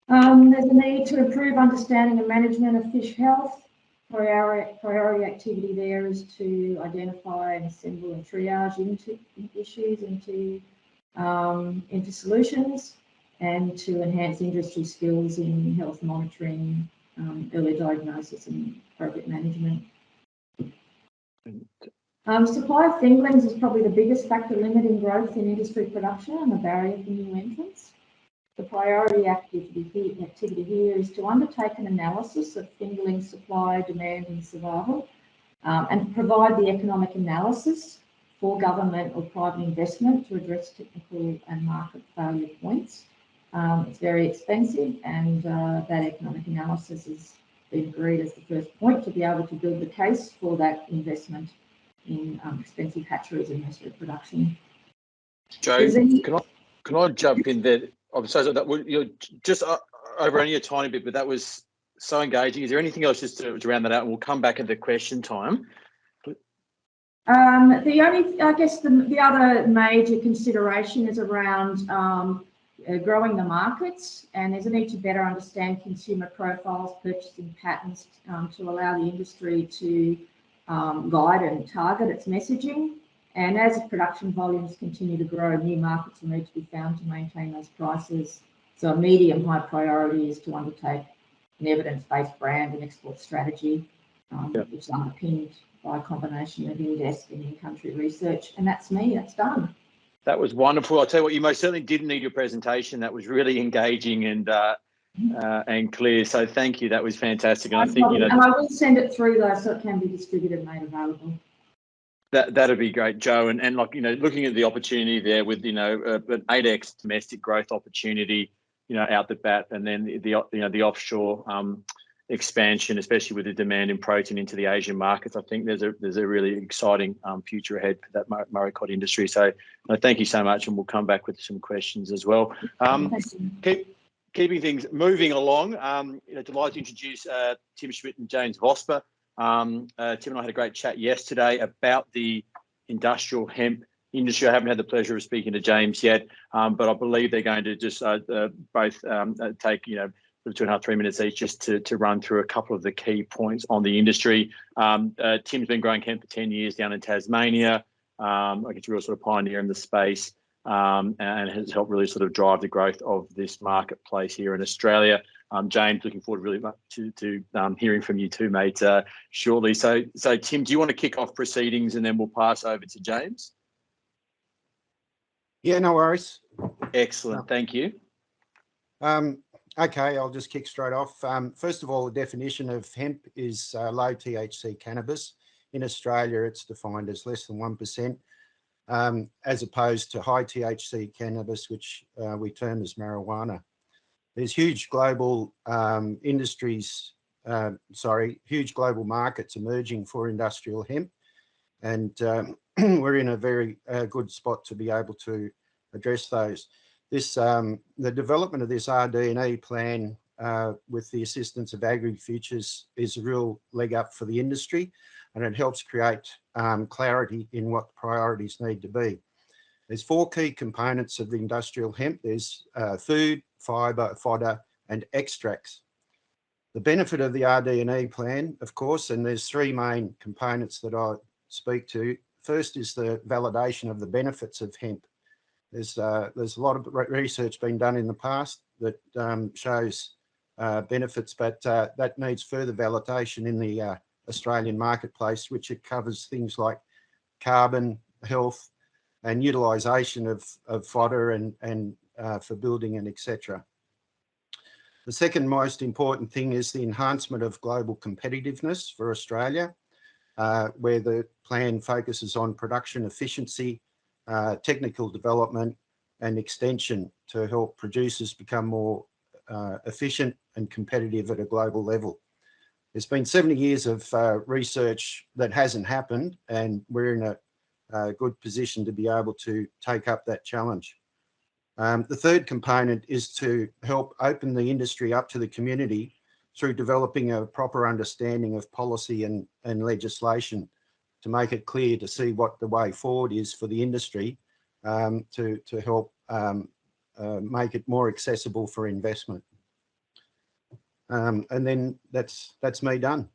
There's a need to improve understanding and management of fish health. Priority activity there is to identify and assemble and triage issues into solutions, and to enhance industry skills in health monitoring, early diagnosis and appropriate management. Supply of fingerlings is probably the biggest factor limiting growth in industry production and a barrier for new entrants. The priority activity here is to undertake an analysis of fingerling supply, demand and survival, and provide the economic analysis for government or private investment to address technical and market failure points. It's very expensive, and that economic analysis has been agreed as the first point to be able to build the case for that investment in expensive hatcheries and nursery production. Joe, can I jump in there? I'm sorry, you're just over only a tiny bit, but that was so engaging. Is there anything else just to round that out? And we'll come back at the question time. The other major consideration is around growing the markets, and there's a need to better understand consumer profiles, purchasing patterns to allow the industry to guide and target its messaging. And as production volumes continue to grow, new markets will need to be found to maintain those prices. So a medium high priority is to undertake an evidence-based brand and export strategy, which is underpinned by a combination of in-desk and in-country research. And that's me, that's done. That was wonderful. I'll tell you what, you most certainly didn't need your presentation. That was really engaging and clear. So thank you. That was fantastic. And I think, and I will send it through though, so it can be distributed and made available. That'd be great, Joe. And like, looking at the opportunity there with, an 8x domestic growth opportunity, out the bat, and then the offshore expansion, especially with the demand in protein into the Asian markets. I think there's a really exciting future ahead for that Murray Cod industry. So thank you so much, and we'll come back with some questions as well. Keeping things moving along, delighted to introduce Tim Schmidt and James Vosper. Tim and I had a great chat yesterday about the industrial hemp industry. I haven't had the pleasure of speaking to James yet, but I believe they're going to just both take 2.5-3 minutes each just to run through a couple of the key points on the industry. Tim's been growing hemp for 10 years down in Tasmania. I guess a real sort of pioneer in the space, and has helped really sort of drive the growth of this marketplace here in Australia. James, looking forward really much to hearing from you too, mate, shortly. So Tim, do you want to kick off proceedings and then we'll pass over to James? Yeah, no worries. Excellent, thank you. Okay, I'll just kick straight off. First of all, the definition of hemp is low THC cannabis. In Australia, it's defined as less than 1%, as opposed to high THC cannabis, which we term as marijuana. There's huge global huge global markets emerging for industrial hemp, and we're in a very good spot to be able to address those. This the development of this RD&E plan with the assistance of AgriFutures is a real leg up for the industry, and it helps create clarity in what the priorities need to be. There's 4 key components of the industrial hemp. There's food, fibre, fodder and extracts. The benefit of the RD&E plan, of course, and there's 3 main components that I speak to. First is the validation of the benefits of hemp. There's a lot of research been done in the past that shows benefits, but that needs further validation in the Australian marketplace, which it covers things like carbon, health, and utilisation of fodder and for building and etc. The second most important thing is the enhancement of global competitiveness for Australia, where the plan focuses on production efficiency, technical development and extension to help producers become more efficient and competitive at a global level. There's been 70 years of research that hasn't happened, and we're in a good position to be able to take up that challenge. The third component is to help open the industry up to the community through developing a proper understanding of policy and legislation to make it clear to see what the way forward is for the industry to help make it more accessible for investment. And then that's me done.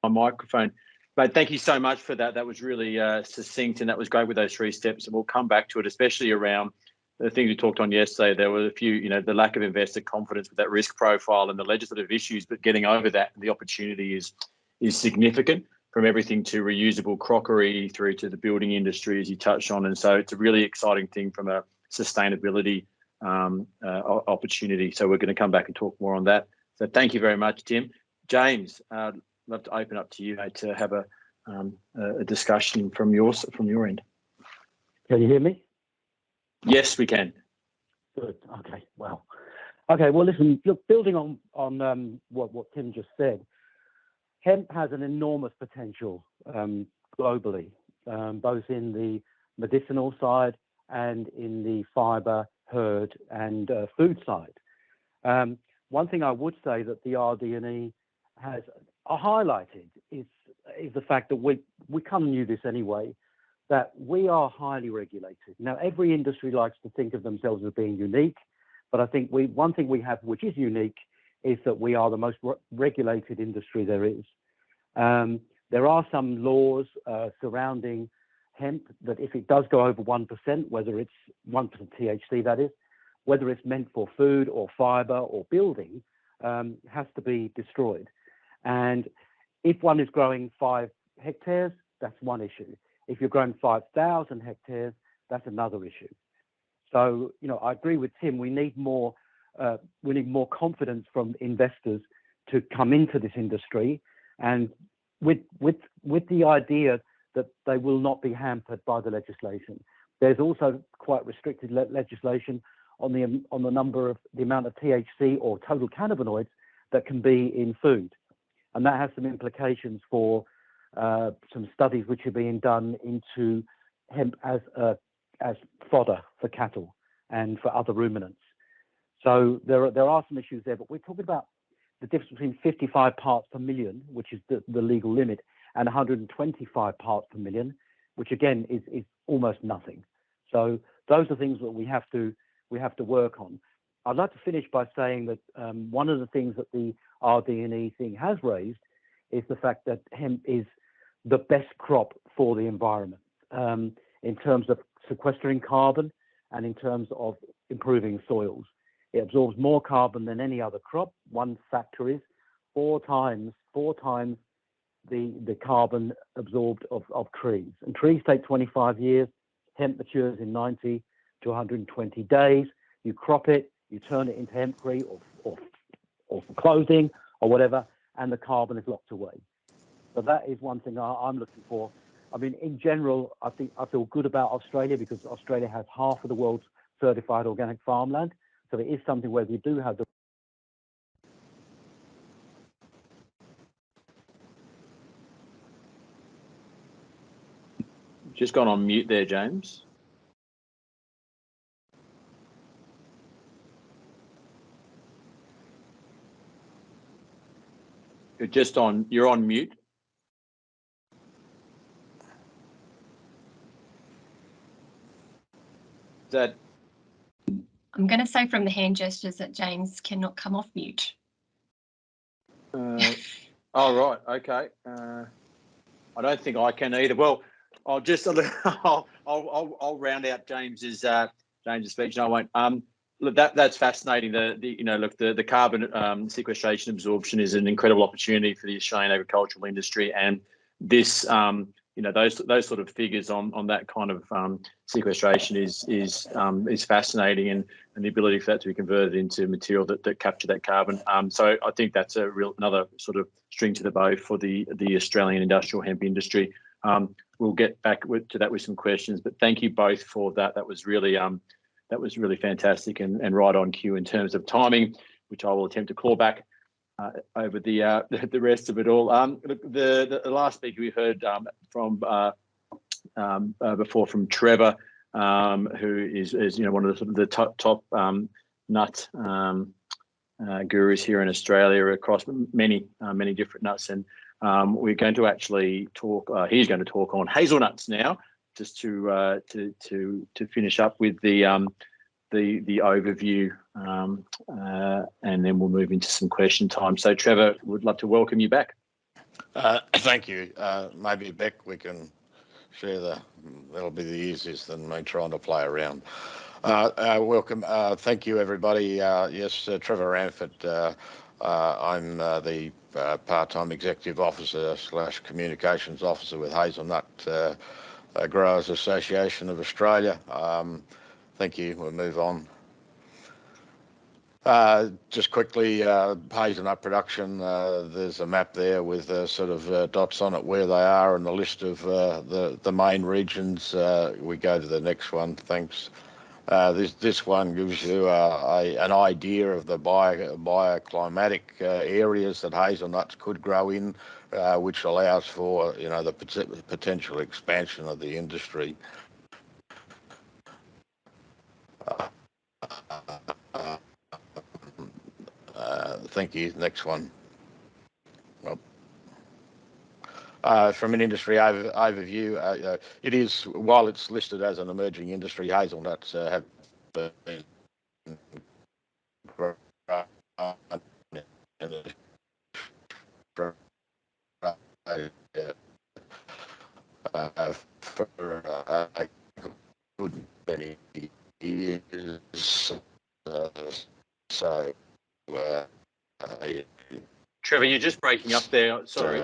My microphone. But thank you so much for that. That was really succinct, and that was great with those 3 steps. And we'll come back to it, especially around the things we talked on yesterday. There were a few, the lack of investor confidence with that risk profile and the legislative issues, but getting over that, the opportunity is significant, from everything to reusable crockery through to the building industry, as you touched on. And so it's a really exciting thing from a sustainability opportunity. So we're going to come back and talk more on that. So thank you very much, Tim. James, I'd love to open up to you, mate, to have a discussion from your end. Can you hear me? Yes, we can. Good. Okay. Well. Okay. Well, listen. Look, building on what Tim just said, hemp has an enormous potential globally, both in the medicinal side and in the fibre, herd, and food side. One thing I would say that the RD&E has highlighted is the fact that we kind of knew this anyway, that we are highly regulated. Now, every industry likes to think of themselves as being unique, but I think one thing we have which is unique is that we are the most regulated industry there is. There are some laws surrounding hemp that if it does go over 1%, whether it's 1% THC, that is, whether it's meant for food or fibre or building, has to be destroyed. And if one is growing 5 hectares, that's one issue. If you're growing 5,000 hectares, that's another issue. So, I agree with Tim. We need more confidence from investors to come into this industry, and with the idea that they will not be hampered by the legislation. There's also quite restricted legislation on the amount of THC or total cannabinoids that can be in food, and that has some implications for some studies which are being done into hemp as fodder for cattle and for other ruminants. So there are some issues there, but we're talking about the difference between 55 parts per million, which is the legal limit, and 125 parts per million, which again is almost nothing. So those are things that we have to work on. I'd like to finish by saying that one of the things that the RD&E thing has raised is the fact that hemp is the best crop for the environment in terms of sequestering carbon and in terms of improving soils. It absorbs more carbon than any other crop. One factor is 4 times the carbon absorbed of trees. And trees take 25 years. Hemp matures in 90 to 120 days. You crop it, you turn it into hempcrete or for clothing or whatever, and the carbon is locked away. So that is one thing I'm looking for. I mean, in general, I feel good about Australia because Australia has half of the world's certified organic farmland. So it is something where we do have the Just gone on mute there, James. You're on mute. That I'm going to say from the hand gestures that James cannot come off mute. oh, right. Okay. I don't think I can either. Well, I'll round out James's speech, and I won't. look, that's fascinating. The carbon sequestration absorption is an incredible opportunity for the Australian agricultural industry, and this those sort of figures on that kind of sequestration is fascinating, and the ability for that to be converted into material that capture that carbon. So I think that's another sort of string to the bow for the Australian industrial hemp industry. We'll get back to that with some questions, but thank you both for that. That was really fantastic and right on cue in terms of timing, which I will attempt to claw back over the rest of it all. The last speaker we heard from before from Trevor, who is one of the sort of the top nut gurus here in Australia across many different nuts, and we're going to actually talk. He's going to talk on hazelnuts now, just to finish up with the overview, and then we'll move into some question time. So Trevor, would love to welcome you back. Thank you. Maybe Beck, we can share that'll be the easiest than me trying to play around. Welcome. Thank you, everybody. Yes, Trevor Randford. I'm the part-time executive officer / communications officer with Hazelnut Growers Association of Australia. Thank you. We'll move on. Just quickly, hazelnut production. There's a map there with sort of dots on it where they are and the list of the main regions. We go to the next one. Thanks. This one gives you an idea of the bioclimatic areas that hazelnuts could grow in, which allows for the potential expansion of the industry. Thank you. Next one. Well, from an industry overview, it is, while it's listed as an emerging industry, hazelnuts have been grown for a good many years. Trevor, you're just breaking up there. Sorry.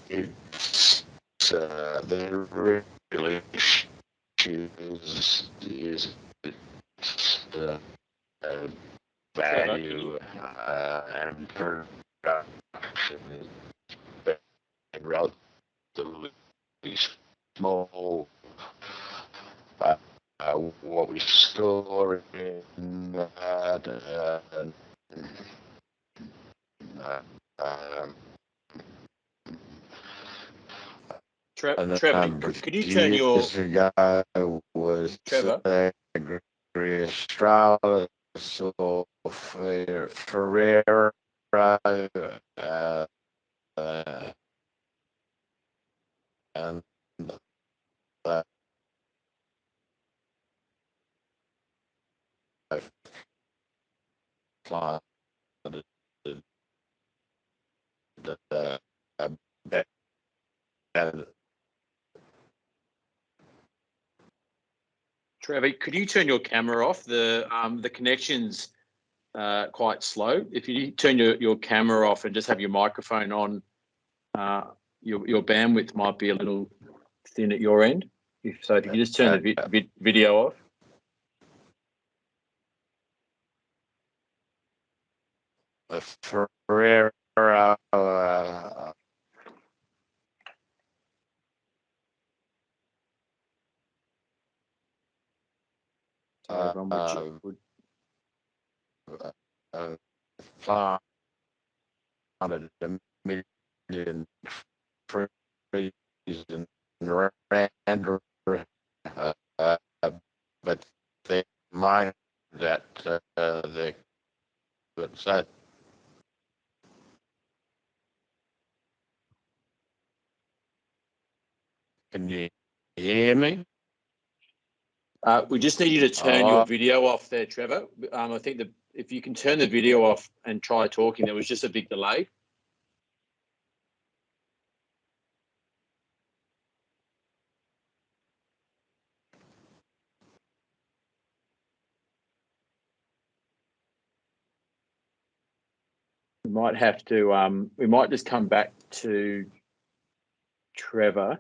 It's the real issue is value and production is relatively small. What we store in Trevor, could you turn your was Trevor? Australis or Ferrera and planted Trevor, could you turn your camera off? The connection's quite slow. If you turn your camera off and just have your microphone on, your bandwidth might be a little thin at your end. If you could just turn the video off. Ferrera. Planted a million trees in Rand, but they mind that they could say. Can you hear me? We just need you to turn your video off there, Trevor. I think that if you can turn the video off and try talking, there was just a big delay. might have to, we might just come back to Trevor.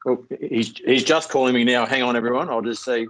Oh, he's just calling me now. Hang on, everyone. I'll just see.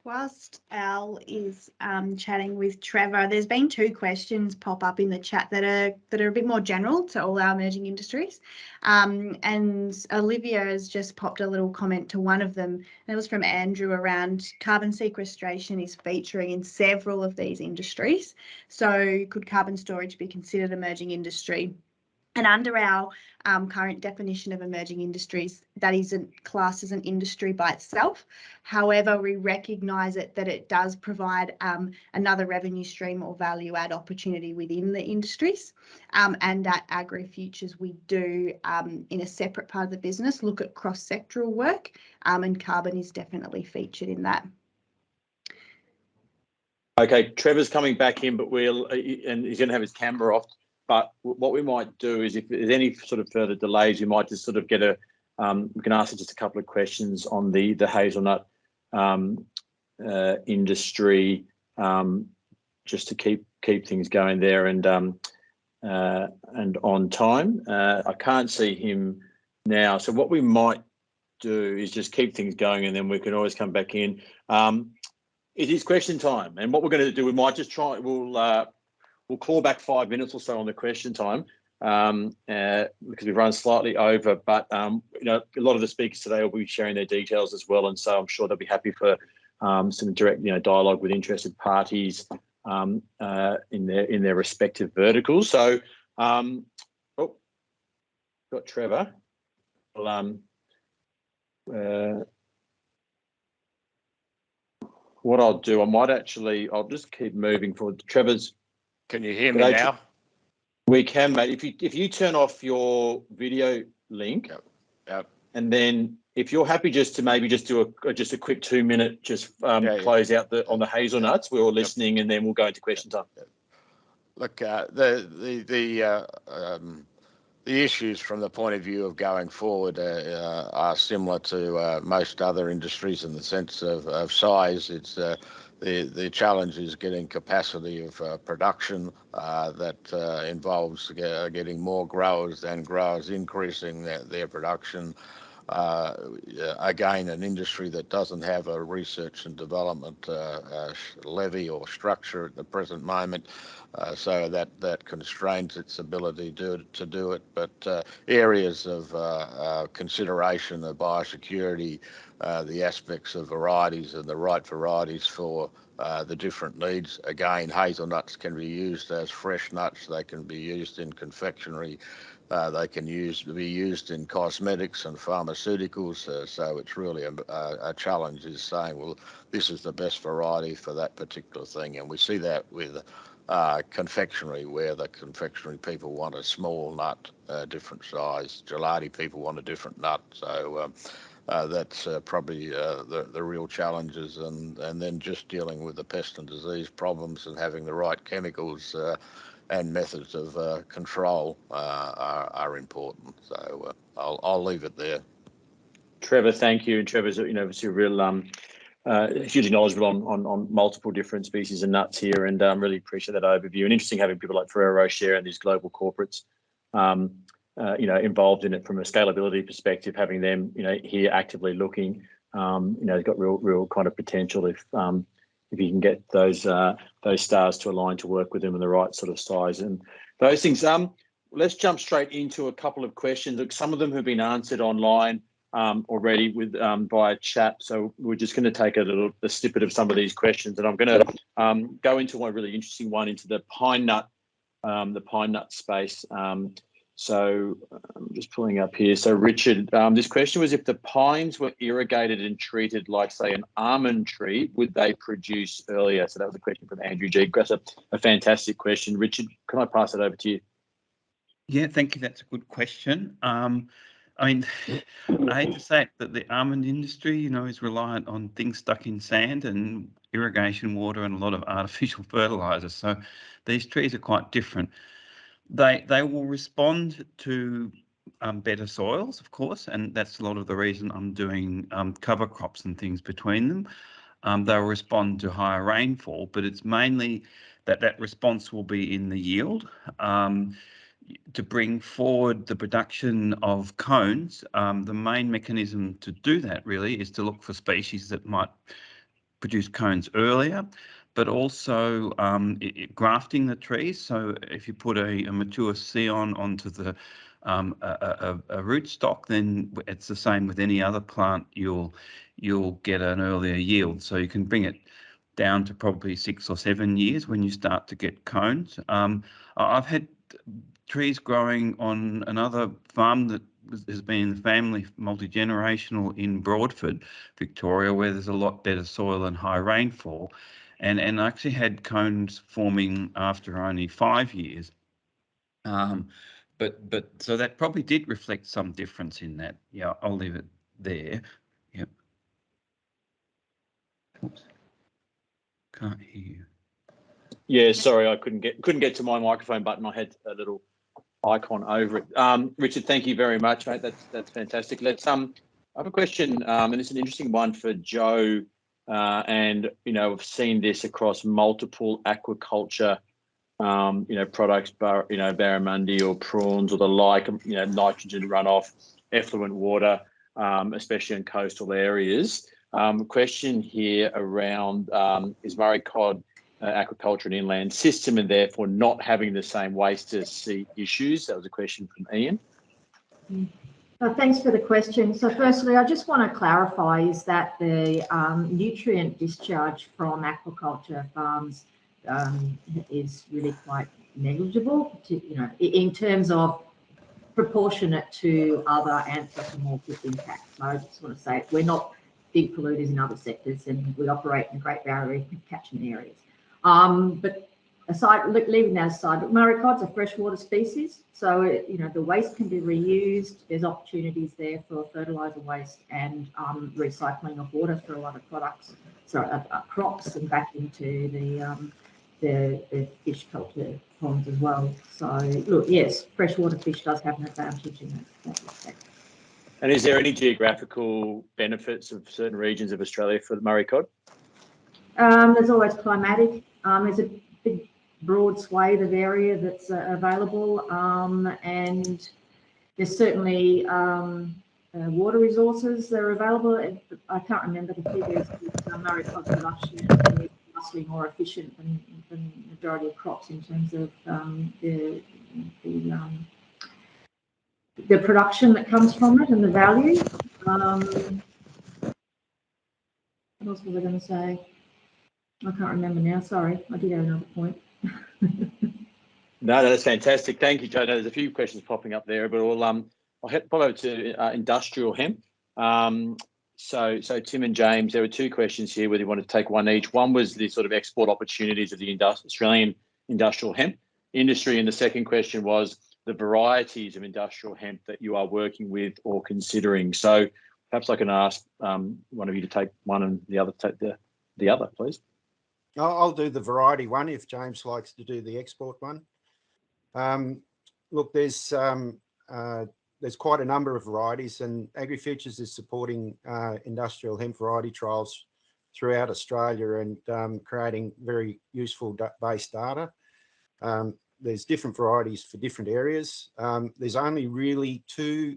Whilst Al is chatting with Trevor, there's been two questions pop up in the chat that are a bit more general to all our emerging industries. And Olivia has just popped a little comment to one of them. And it was from Andrew around carbon sequestration is featuring in several of these industries. So could carbon storage be considered emerging industry? And under our current definition of emerging industries, that isn't classed as an industry by itself. However, we recognise that it does provide another revenue stream or value add opportunity within the industries. And at AgriFutures, we do, in a separate part of the business, look at cross-sectoral work, and carbon is definitely featured in that. Okay, Trevor's coming back in, but and he's going to have his camera off. But what we might do is if there's any sort of further delays, we might just sort of get we can ask just a couple of questions on the hazelnut industry, just to keep things going there and on time. I can't see him now. So what we might do is just keep things going and then we can always come back in. It is question time. And what we're going to do, we might just try, we'll claw back 5 minutes or so on the question time because we've run slightly over. But you know, a lot of the speakers today will be sharing their details as well, and so I'm sure they'll be happy for some direct, dialogue with interested parties in their respective verticals. So, got Trevor. Well, what I'll do, I'll just keep moving forward. Trevor's. Can you hear me now? We can, mate. If you turn off your video link, yep. And then if you're happy just to maybe just do a quick 2 minute close out on the hazelnuts, we're all listening, and then we'll go into question time. Look, the issues from the point of view of going forward are similar to most other industries in the sense of size. It's the challenge is getting capacity of production that involves getting more growers and growers increasing their production. Again, an industry that doesn't have a research and development levy or structure at the present moment, so that constrains its ability to do it. But areas of consideration of biosecurity, the aspects of varieties and the right varieties for the different needs. Again, hazelnuts can be used as fresh nuts. They can be used in confectionery. They can be used in cosmetics and pharmaceuticals. So it's really a challenge is saying, well, this is the best variety for that particular thing. And we see that with confectionery, where the confectionery people want a small nut, different size. Gelati people want a different nut. So that's probably the real challenges, and then just dealing with the pest and disease problems and having the right chemicals and methods of control are important. So I'll leave it there. Trevor, thank you. And Trevor's obviously a real hugely knowledgeable on multiple different species of nuts here, and really appreciate that overview. And interesting having people like Ferrero Rocher and these global corporates involved in it from a scalability perspective, having them, here actively looking, has got real kind of potential if you can get those stars to align to work with them in the right sort of size and those things. Let's jump straight into a couple of questions. Look, some of them have been answered online already with via chat, so we're just going to take a snippet of some of these questions, and I'm going to go into one really interesting one into the pine nut space. So I'm just pulling up here. So Richard, this question was, if the pines were irrigated and treated like, say, an almond tree, would they produce earlier? So that was a question from Andrew G. That's a fantastic question. Richard, can I pass it over to you? Yeah, thank you. That's a good question. I mean, I hate to say it, but the almond industry, you know, is reliant on things stuck in sand and irrigation water and a lot of artificial fertilizers. So these trees are quite different. They will respond to better soils, of course, and that's a lot of the reason I'm doing cover crops and things between them. They'll respond to higher rainfall, but it's mainly that response will be in the yield. To bring forward the production of cones, the main mechanism to do that really is to look for species that might produce cones earlier, but also grafting the trees. So if you put a mature scion onto the a rootstock, then it's the same with any other plant. You'll get an earlier yield. So you can bring it down to probably 6 or 7 years when you start to get cones. I've had trees growing on another farm that has been in the family multi-generational in Broadford, Victoria, where there's a lot better soil and high rainfall. And I actually had cones forming after only 5 years. But so that probably did reflect some difference in that. Yeah, I'll leave it there. Yep. Oops. Can't hear you. Yeah, sorry, I couldn't get to my microphone button. I had a little icon over it. Richard, thank you very much, mate. That's fantastic. Let's I have a question, and it's an interesting one for Joe. And you know, I've seen this across multiple aquaculture, you know, products, you know, barramundi or prawns or the like. You know, nitrogen runoff, effluent water, especially in coastal areas. Question here around is Murray Cod aquaculture and inland system, and therefore not having the same waste to sea issues? That was a question from Ian. Thanks for the question. So firstly, I just want to clarify is that the nutrient discharge from aquaculture farms is really quite negligible, you know, in terms of proportionate to other anthropomorphic impacts. So I just want to say we're not big polluters in other sectors, and we operate in Great Barrier Reef catchment areas. But leaving that aside, Murray cod's a freshwater species, so you know the waste can be reused. There's opportunities there for fertilizer waste and recycling of water through other products, crops, and back into the fish culture ponds as well. So look, yes, freshwater fish does have an advantage in that respect. And is there any geographical benefits of certain regions of Australia for the Murray cod? There's always climatic. There's a big broad swathe of area that's available, and there's certainly water resources that are available. I can't remember the figures, but Murray cod production is vastly more efficient than the majority of crops in terms of the production that comes from it and the value. What else was I going to say? I can't remember now. Sorry, I did have another point. No, that's fantastic. Thank you, Joe. There's a few questions popping up there, but I'll head over to industrial hemp. So Tim and James, there were two questions here, whether you want to take one each. One was the sort of export opportunities of the Australian industrial hemp industry, and the second question was the varieties of industrial hemp that you are working with or considering. So perhaps I can ask one of you to take one and the other take the other, please. I'll do the variety one if James likes to do the export one. Look, there's quite a number of varieties, and AgriFutures is supporting industrial hemp variety trials throughout Australia and creating very useful base data. There's different varieties for different areas. There's only really 2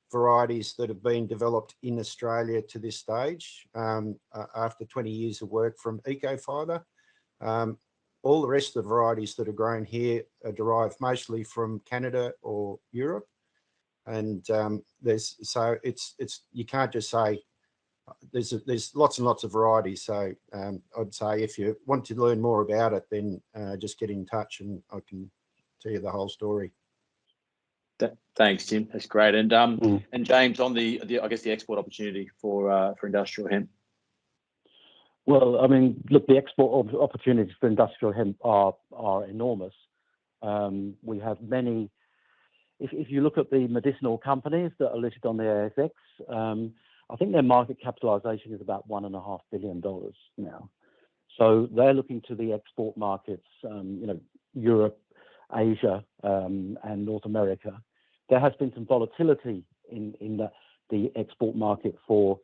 varieties that have been developed in Australia to this stage after 20 years of work from Ecofibre. All the rest of the varieties that are grown here are derived mostly from Canada or Europe, and you can't just say there's lots and lots of varieties. So I'd say if you want to learn more about it, then just get in touch and I can tell you the whole story. Thanks, Tim. That's great. And James, on the I guess the export opportunity for industrial hemp. Well, I mean, look, the export opportunities for industrial hemp are enormous. We have many if you look at the medicinal companies that are listed on the ASX, I think their market capitalisation is about $1.5 billion now. So they're looking to the export markets, Europe, Asia, and North America. There has been some volatility in the export market for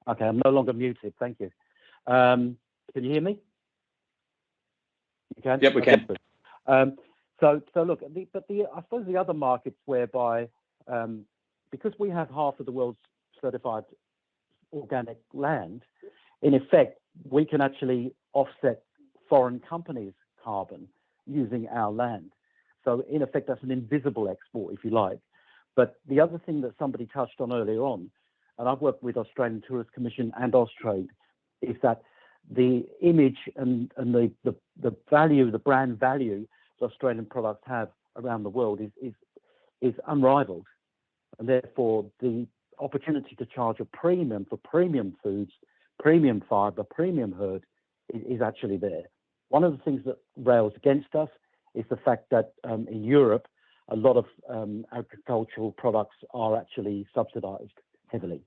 Okay, I'm no longer muted. Thank you. Can you hear me? You can? Yep, we can. So look, I suppose the other markets whereby, because we have half of the world's certified organic land, in effect, we can actually offset foreign companies' carbon using our land. So in effect, that's an invisible export, if you like. But the other thing that somebody touched on earlier on, and I've worked with Australian Tourist Commission and Austrade, is that the image and the value, the brand value that Australian products have around the world is unrivaled. And therefore, the opportunity to charge a premium for premium foods, premium fibre, premium herd is actually there. One of the things that rails against us is the fact that in Europe, a lot of agricultural products are actually subsidised heavily.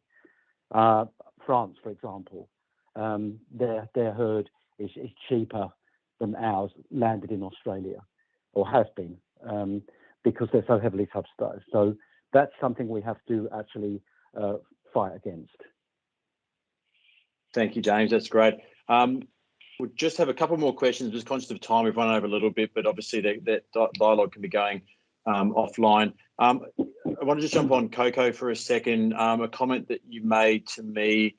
France, for example, their herd is cheaper than ours landed in Australia, or has been, because they're so heavily subsidised. So that's something we have to actually fight against. Thank you, James. That's great. We'll just have a couple more questions. Just conscious of time, we've run over a little bit, but obviously that dialogue can be going offline. I want to just jump on cocoa for a second. A comment that you made to me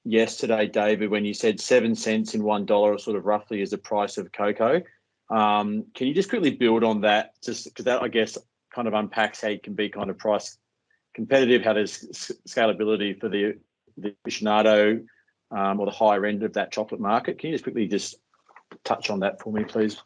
yesterday, David, when you said 7 cents in $1 sort of roughly is the price of cocoa. Can you just quickly build on that? Just because that, I guess, kind of unpacks how you can be kind of price competitive, how there's scalability for the aficionado or the higher end of that chocolate market. Can you just quickly just touch on that for me, please?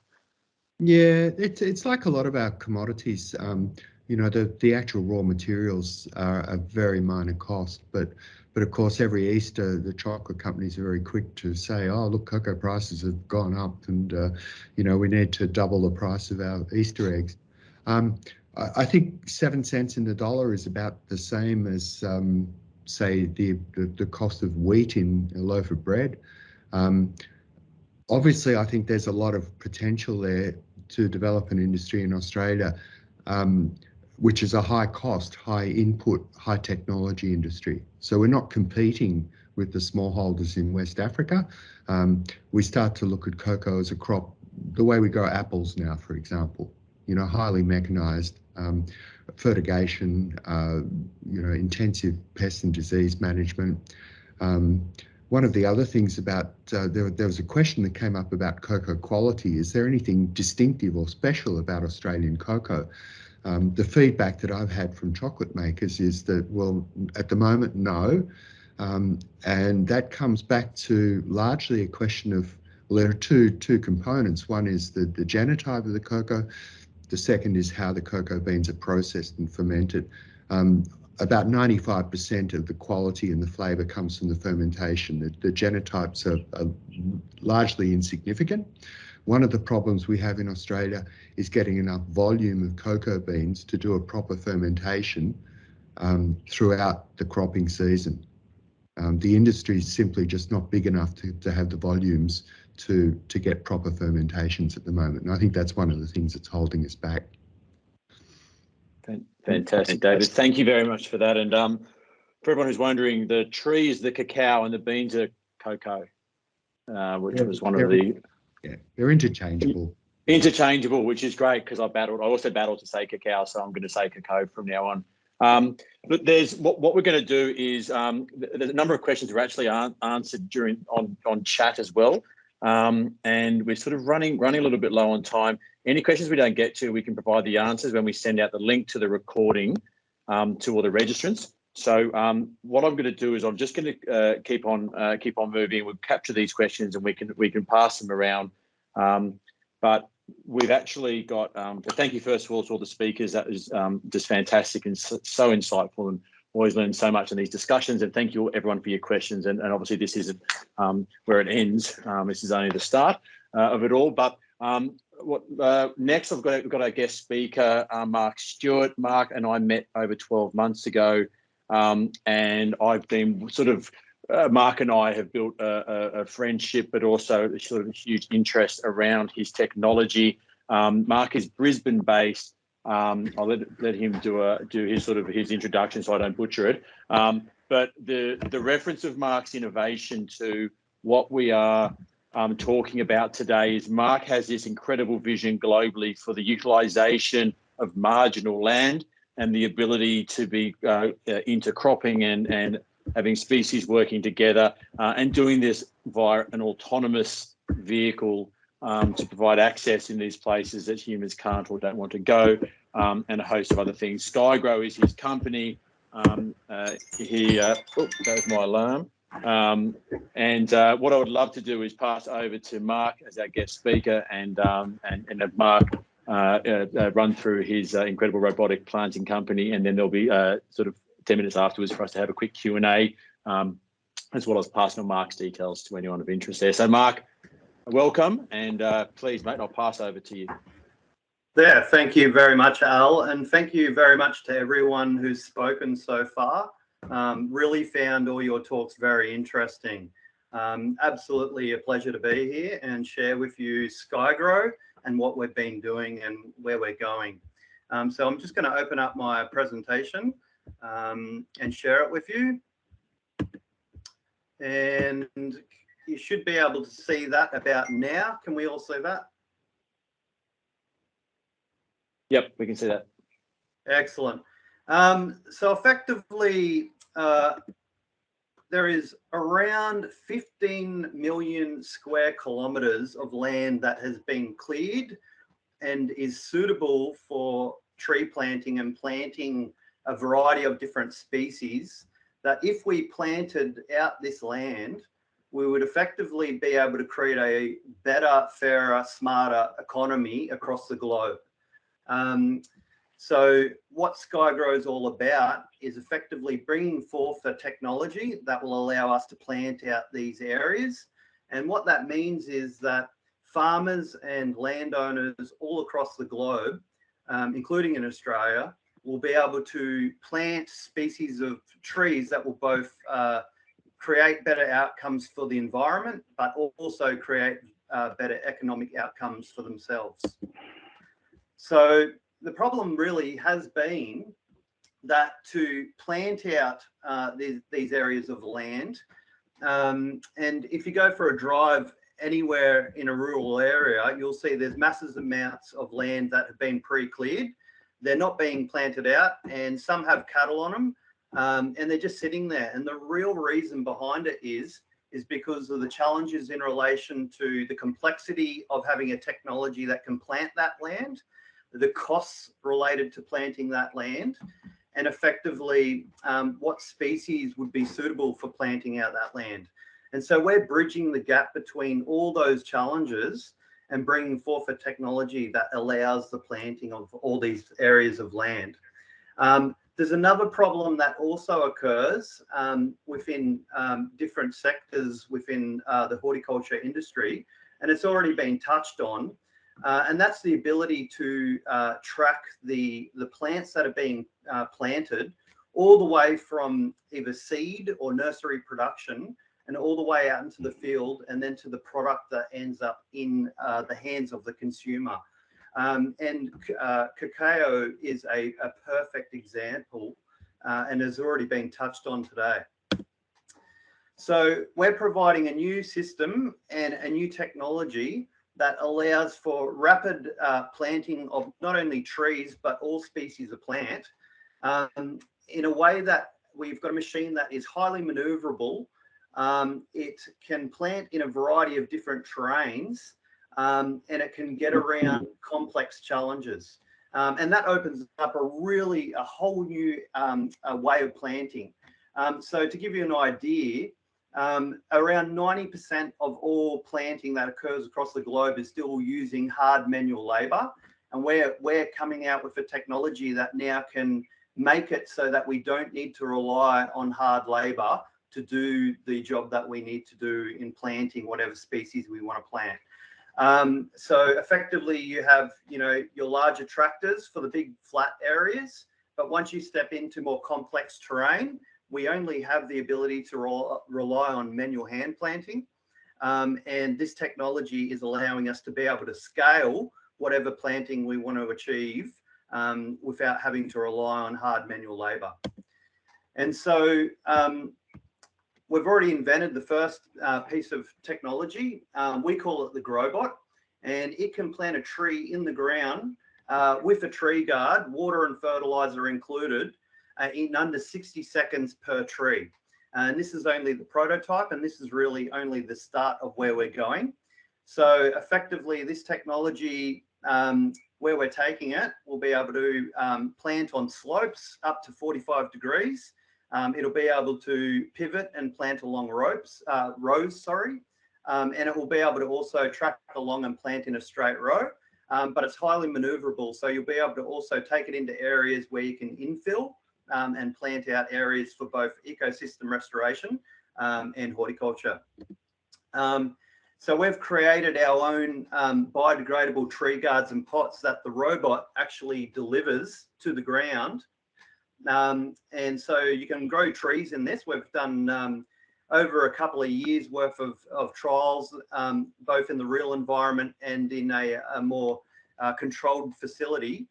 Yeah, it's like a lot of our commodities. The actual raw materials are a very minor cost, but of course every Easter the chocolate companies are very quick to say, oh look, cocoa prices have gone up, and we need to double the price of our Easter eggs. I think 7 cents in the dollar is about the same as say the cost of wheat in a loaf of bread. Obviously, I think there's a lot of potential there to develop an industry in Australia, which is a high cost, high input, high technology industry. So we're not competing with the smallholders in West Africa. We start to look at cocoa as a crop the way we grow apples now, for example, highly mechanized, fertigation, intensive pest and disease management. One of the other things about, there was a question that came up about cocoa quality. Is there anything distinctive or special about Australian cocoa? The feedback that I've had from chocolate makers is that, well, at the moment, no. And that comes back to largely a question of, well, there are two components. One is the genotype of the cocoa. The second is how the cocoa beans are processed and fermented. About 95% of the quality and the flavour comes from the fermentation. The genotypes are largely insignificant. One of the problems we have in Australia is getting enough volume of cocoa beans to do a proper fermentation throughout the cropping season. The industry is simply just not big enough to have the volumes to get proper fermentations at the moment. And I think that's one of the things that's holding us back. Fantastic, David. Thank you very much for that. And for everyone who's wondering, the tree is the cacao and the beans are cocoa, which was one of the... Yeah, they're interchangeable. Interchangeable, which is great because I also battled to say cacao, so I'm going to say cacao from now on. But there's what we're going to do is there's a number of questions were actually answered on chat as well. And we're sort of running a little bit low on time. Any questions we don't get to, we can provide the answers when we send out the link to the recording to all the registrants. So what I'm going to do is I'm just going to keep on moving. We'll capture these questions and we can pass them around. But we've actually got, thank you first of all to all the speakers. That was just fantastic and so insightful, and always learn so much in these discussions. And thank you everyone for your questions. And obviously this isn't where it ends. This is only the start of it all. But next I've got our guest speaker, Mark Stewart. Mark and I met over 12 months ago, and I've been sort of, Mark and I have built a friendship, but also sort of a huge interest around his technology. Mark is Brisbane-based. I'll let him do his introduction so I don't butcher it. But the reference of Mark's innovation to what we are talking about today is Mark has this incredible vision globally for the utilisation of marginal land and the ability to be intercropping and having species working together, and doing this via an autonomous vehicle to provide access in these places that humans can't or don't want to go, and a host of other things. SkyGrow is his company. That was my alarm. And what I would love to do is pass over to Mark as our guest speaker, and have Mark run through his incredible robotic planting company, and then there'll be sort of 10 minutes afterwards for us to have a quick Q&A, as well as passing on Mark's details to anyone of interest there. So Mark, welcome, and please, mate, I'll pass over to you. Yeah, thank you very much, Al, and thank you very much to everyone who's spoken so far. Really found all your talks very interesting. Absolutely a pleasure to be here and share with you SkyGrow and what we've been doing and where we're going. So I'm just going to open up my presentation and share it with you. And you should be able to see that about now. Can we all see that? Yep, we can see that. Excellent. So effectively, there is around 15 million square kilometres of land that has been cleared and is suitable for tree planting and planting a variety of different species, that if we planted out this land, we would effectively be able to create a better, fairer, smarter economy across the globe. So what SkyGrow is all about is effectively bringing forth a technology that will allow us to plant out these areas. And what that means is that farmers and landowners all across the globe, including in Australia, will be able to plant species of trees that will both create better outcomes for the environment, but also create better economic outcomes for themselves. So the problem really has been that to plant out these areas of land, and if you go for a drive anywhere in a rural area, you'll see there's massive amounts of land that have been pre-cleared. They're not being planted out, and some have cattle on them, and they're just sitting there. And the real reason behind it is because of the challenges in relation to the complexity of having a technology that can plant that land, the costs related to planting that land, and effectively what species would be suitable for planting out that land. And so we're bridging the gap between all those challenges and bringing forth a technology that allows the planting of all these areas of land. There's another problem that also occurs within different sectors within the horticulture industry, and it's already been touched on, and that's the ability to track the plants that are being planted all the way from either seed or nursery production and all the way out into the field, and then to the product that ends up in the hands of the consumer. And cacao is a perfect example and has already been touched on today. So we're providing a new system and a new technology that allows for rapid planting of not only trees, but all species of plant in a way that we've got a machine that is highly maneuverable. It can plant in a variety of different terrains, and it can get around complex challenges. And that opens up a whole new way of planting. So to give you an idea, around 90% of all planting that occurs across the globe is still using hard manual labour. And we're coming out with a technology that now can make it so that we don't need to rely on hard labour to do the job that we need to do in planting whatever species we want to plant. So effectively you have, your larger tractors for the big flat areas, but once you step into more complex terrain, we only have the ability to rely on manual hand planting. And this technology is allowing us to be able to scale whatever planting we want to achieve without having to rely on hard manual labour. And so we've already invented the first piece of technology. We call it the GrowBot, and it can plant a tree in the ground with a tree guard, water and fertilizer included, in under 60 seconds per tree. And this is only the prototype, and this is really only the start of where we're going. So effectively, this technology, where we're taking it, we'll be able to plant on slopes up to 45 degrees. It'll be able to pivot and plant along rows, and it will be able to also track along and plant in a straight row, but it's highly maneuverable. So you'll be able to also take it into areas where you can infill and plant out areas for both ecosystem restoration and horticulture. So we've created our own biodegradable tree guards and pots that the robot actually delivers to the ground. And so you can grow trees in this. We've done over a couple of years worth of trials, both in the real environment and in a more controlled facility,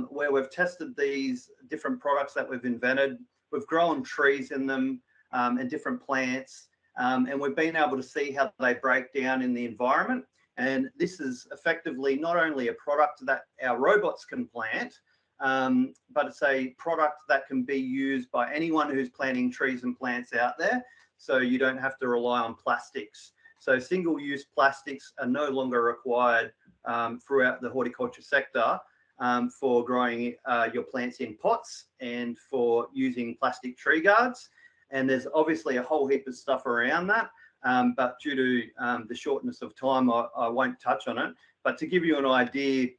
where we've tested these different products that we've invented. We've grown trees in them and different plants, and we've been able to see how they break down in the environment. And this is effectively not only a product that our robots can plant, but it's a product that can be used by anyone who's planting trees and plants out there. So you don't have to rely on plastics. So single-use plastics are no longer required throughout the horticulture sector for growing your plants in pots and for using plastic tree guards. And there's obviously a whole heap of stuff around that, but due to the shortness of time, I won't touch on it. But to give you an idea,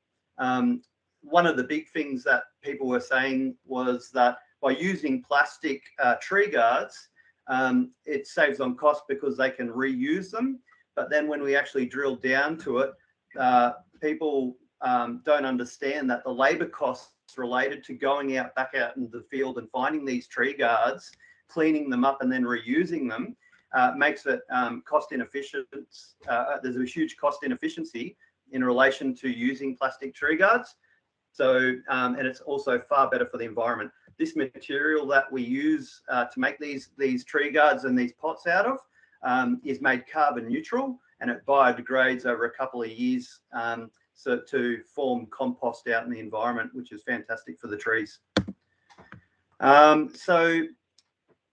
one of the big things that people were saying was that by using plastic tree guards, it saves on cost because they can reuse them. But then when we actually drill down to it, people don't understand that the labor costs related to going back out into the field and finding these tree guards, cleaning them up and then reusing them, makes it cost inefficient. There's a huge cost inefficiency in relation to using plastic tree guards. So, and it's also far better for the environment. This material that we use to make these tree guards and these pots out of is made carbon neutral, and it biodegrades over a couple of years so to form compost out in the environment, which is fantastic for the trees. So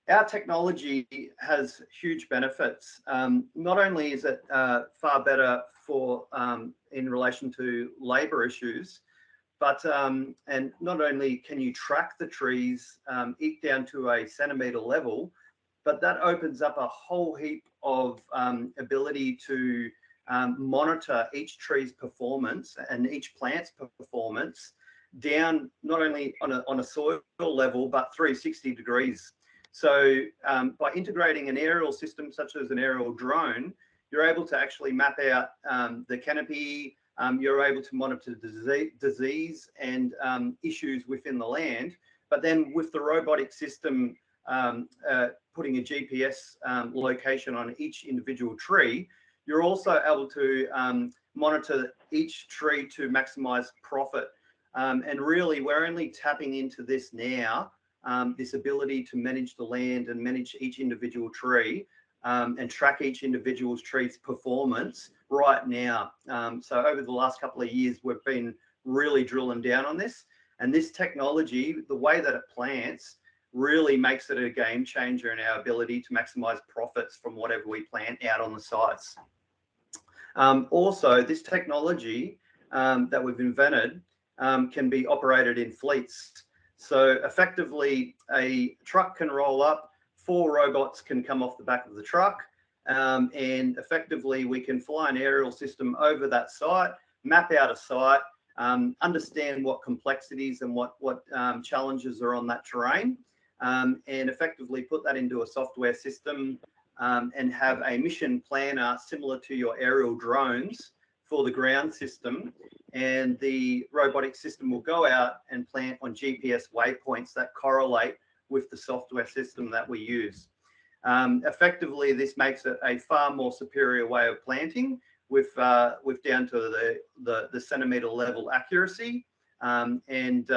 our technology has huge benefits. Not only is it far better for in relation to labour issues, but and not only can you track the trees down to a centimetre level, but that opens up a whole heap of ability to monitor each tree's performance and each plant's performance down not only on a soil level, but 360 degrees. So by integrating an aerial system such as an aerial drone, you're able to actually map out the canopy. You're able to monitor disease and issues within the land. But then with the robotic system putting a GPS location on each individual tree, you're also able to monitor each tree to maximize profit. And really, we're only tapping into this now, this ability to manage the land and manage each individual tree and track each individual tree's performance right now. So over the last couple of years, we've been really drilling down on this. And this technology, the way that it plants, really makes it a game changer in our ability to maximize profits from whatever we plant out on the sites. Also, this technology that we've invented can be operated in fleets. So effectively, a truck can roll up, 4 robots can come off the back of the truck, and effectively we can fly an aerial system over that site, map out a site, understand what complexities and what challenges are on that terrain, and effectively put that into a software system, and have a mission planner similar to your aerial drones for the ground system. And the robotic system will go out and plant on GPS waypoints that correlate with the software system that we use. Effectively, this makes it a far more superior way of planting with down to the centimetre level accuracy, and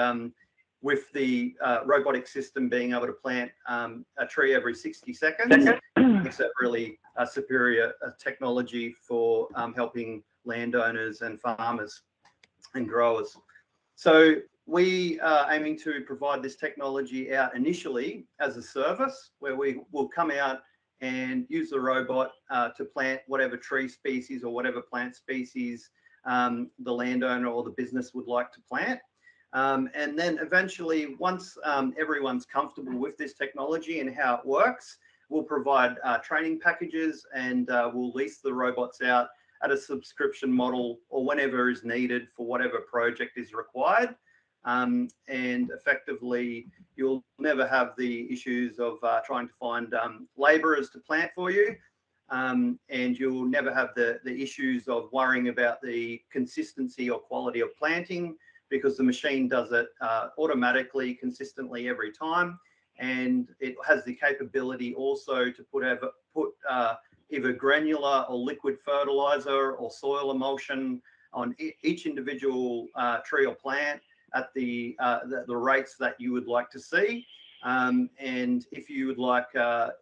with the robotic system being able to plant a tree every 60 seconds, makes that really a superior technology for helping landowners and farmers and growers. So we are aiming to provide this technology out initially as a service, where we will come out and use the robot to plant whatever tree species or whatever plant species the landowner or the business would like to plant. And then eventually, once everyone's comfortable with this technology and how it works, we'll provide training packages, and we'll lease the robots out at a subscription model or whenever is needed for whatever project is required. And effectively, you'll never have the issues of trying to find labourers to plant for you. And you'll never have the issues of worrying about the consistency or quality of planting, because the machine does it automatically, consistently every time. And it has the capability also to put either granular or liquid fertilizer or soil emulsion on each individual tree or plant at the rates that you would like to see. And if you would like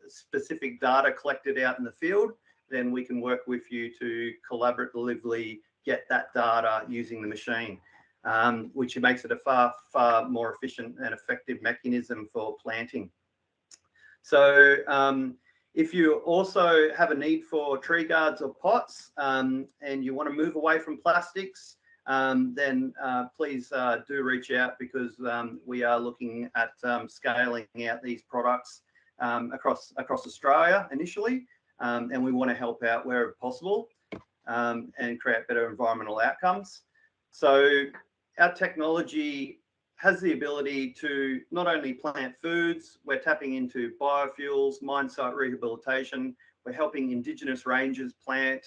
specific data collected out in the field, then we can work with you to collaboratively get that data using the machine, which makes it a far, far more efficient and effective mechanism for planting. So if you also have a need for tree guards or pots, and you want to move away from plastics, then please do reach out, because we are looking at scaling out these products across Australia initially, and we want to help out wherever possible and create better environmental outcomes. So our technology has the ability to not only plant foods, we're tapping into biofuels, mine site rehabilitation, we're helping Indigenous rangers plant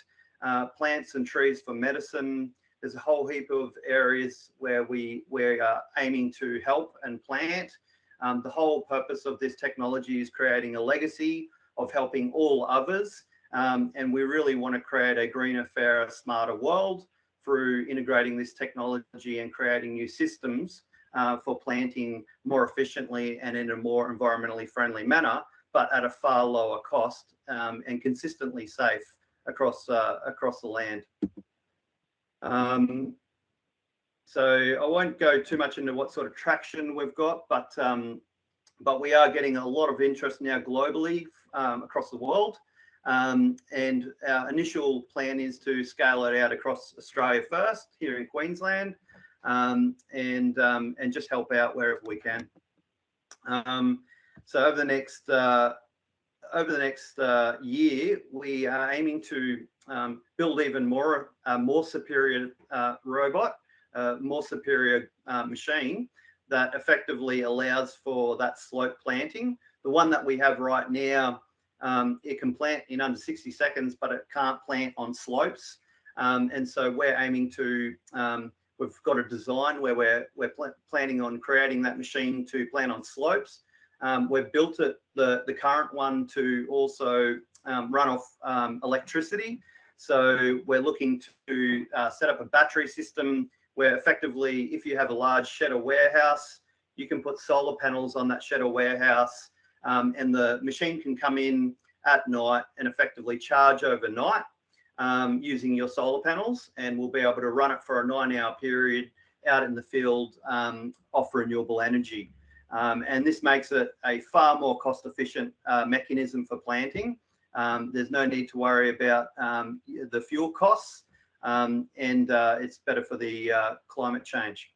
plants and trees for medicine. There's a whole heap of areas where we are aiming to help and plant. The whole purpose of this technology is creating a legacy of helping all others. And we really want to create a greener, fairer, smarter world through integrating this technology and creating new systems for planting more efficiently and in a more environmentally friendly manner, but at a far lower cost and consistently safe across the land. So I won't go too much into what sort of traction we've got, but we are getting a lot of interest now globally across the world. And our initial plan is to scale it out across Australia first, here in Queensland, and just help out wherever we can. So over the next year, we are aiming to build even more superior robot, more superior machine that effectively allows for that slope planting. The one that we have right now, it can plant in under 60 seconds, but it can't plant on slopes. And so we're aiming to, we've got a design where we're planning on creating that machine to plant on slopes. We've built it, the current one, to also run off electricity. So we're looking to set up a battery system where effectively, if you have a large shed or warehouse, you can put solar panels on that shed or warehouse, and the machine can come in at night and effectively charge overnight using your solar panels, and we'll be able to run it for a 9-hour period out in the field off renewable energy. And this makes it a far more cost-efficient mechanism for planting. There's no need to worry about the fuel costs, and it's better for the climate change.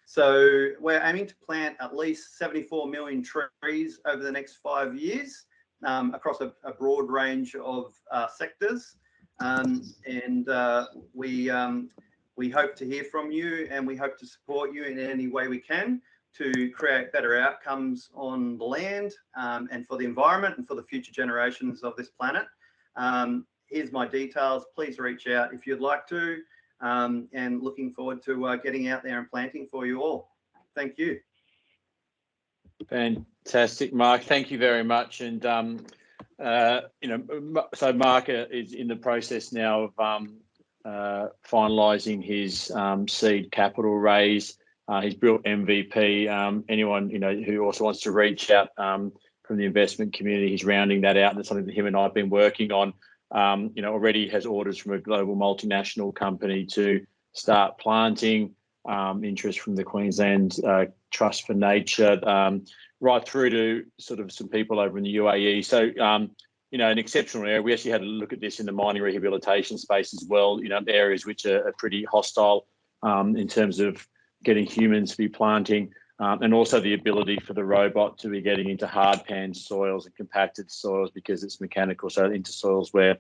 So we're aiming to plant at least 74 million trees over the next 5 years across a broad range of sectors. We hope to hear from you, and we hope to support you in any way we can to create better outcomes on the land and for the environment and for the future generations of this planet. Here's my details. Please reach out if you'd like to, and looking forward to getting out there and planting for you all. Thank you. Fantastic, Mark. Thank you very much. And, so Mark is in the process now of finalising his seed capital raise. He's built MVP. Anyone, who also wants to reach out from the investment community, he's rounding that out. And that's something that him and I have been working on. Already has orders from a global multinational company to start planting, interest from the Queensland Trust for Nature, right through to sort of some people over in the UAE. So, an exceptional area. We actually had a look at this in the mining rehabilitation space as well, areas which are pretty hostile in terms of getting humans to be planting, and also the ability for the robot to be getting into hard pan soils and compacted soils because it's mechanical. So into soils where,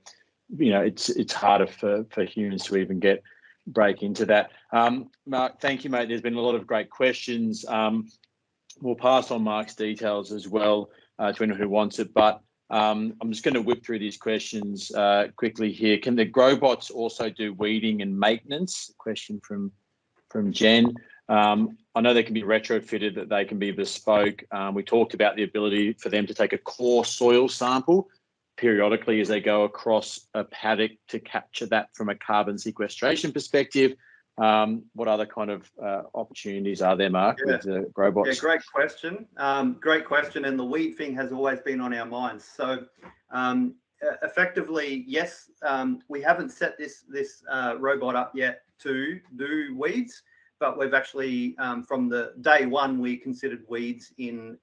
it's harder for humans to even break into that. Mark, thank you, mate. There's been a lot of great questions. We'll pass on Mark's details as well to anyone who wants it, but I'm just going to whip through these questions quickly here. Can the GrowBots also do weeding and maintenance? Question from Jen. I know they can be retrofitted, that they can be bespoke. We talked about the ability for them to take a core soil sample periodically as they go across a paddock to capture that from a carbon sequestration perspective. What other kind of opportunities are there, Mark, with the GrowBots? Yeah, great question. Great question. And the weed thing has always been on our minds. So effectively, yes, we haven't set this robot up yet to do weeds, but we've actually, from the day one, we considered weeds in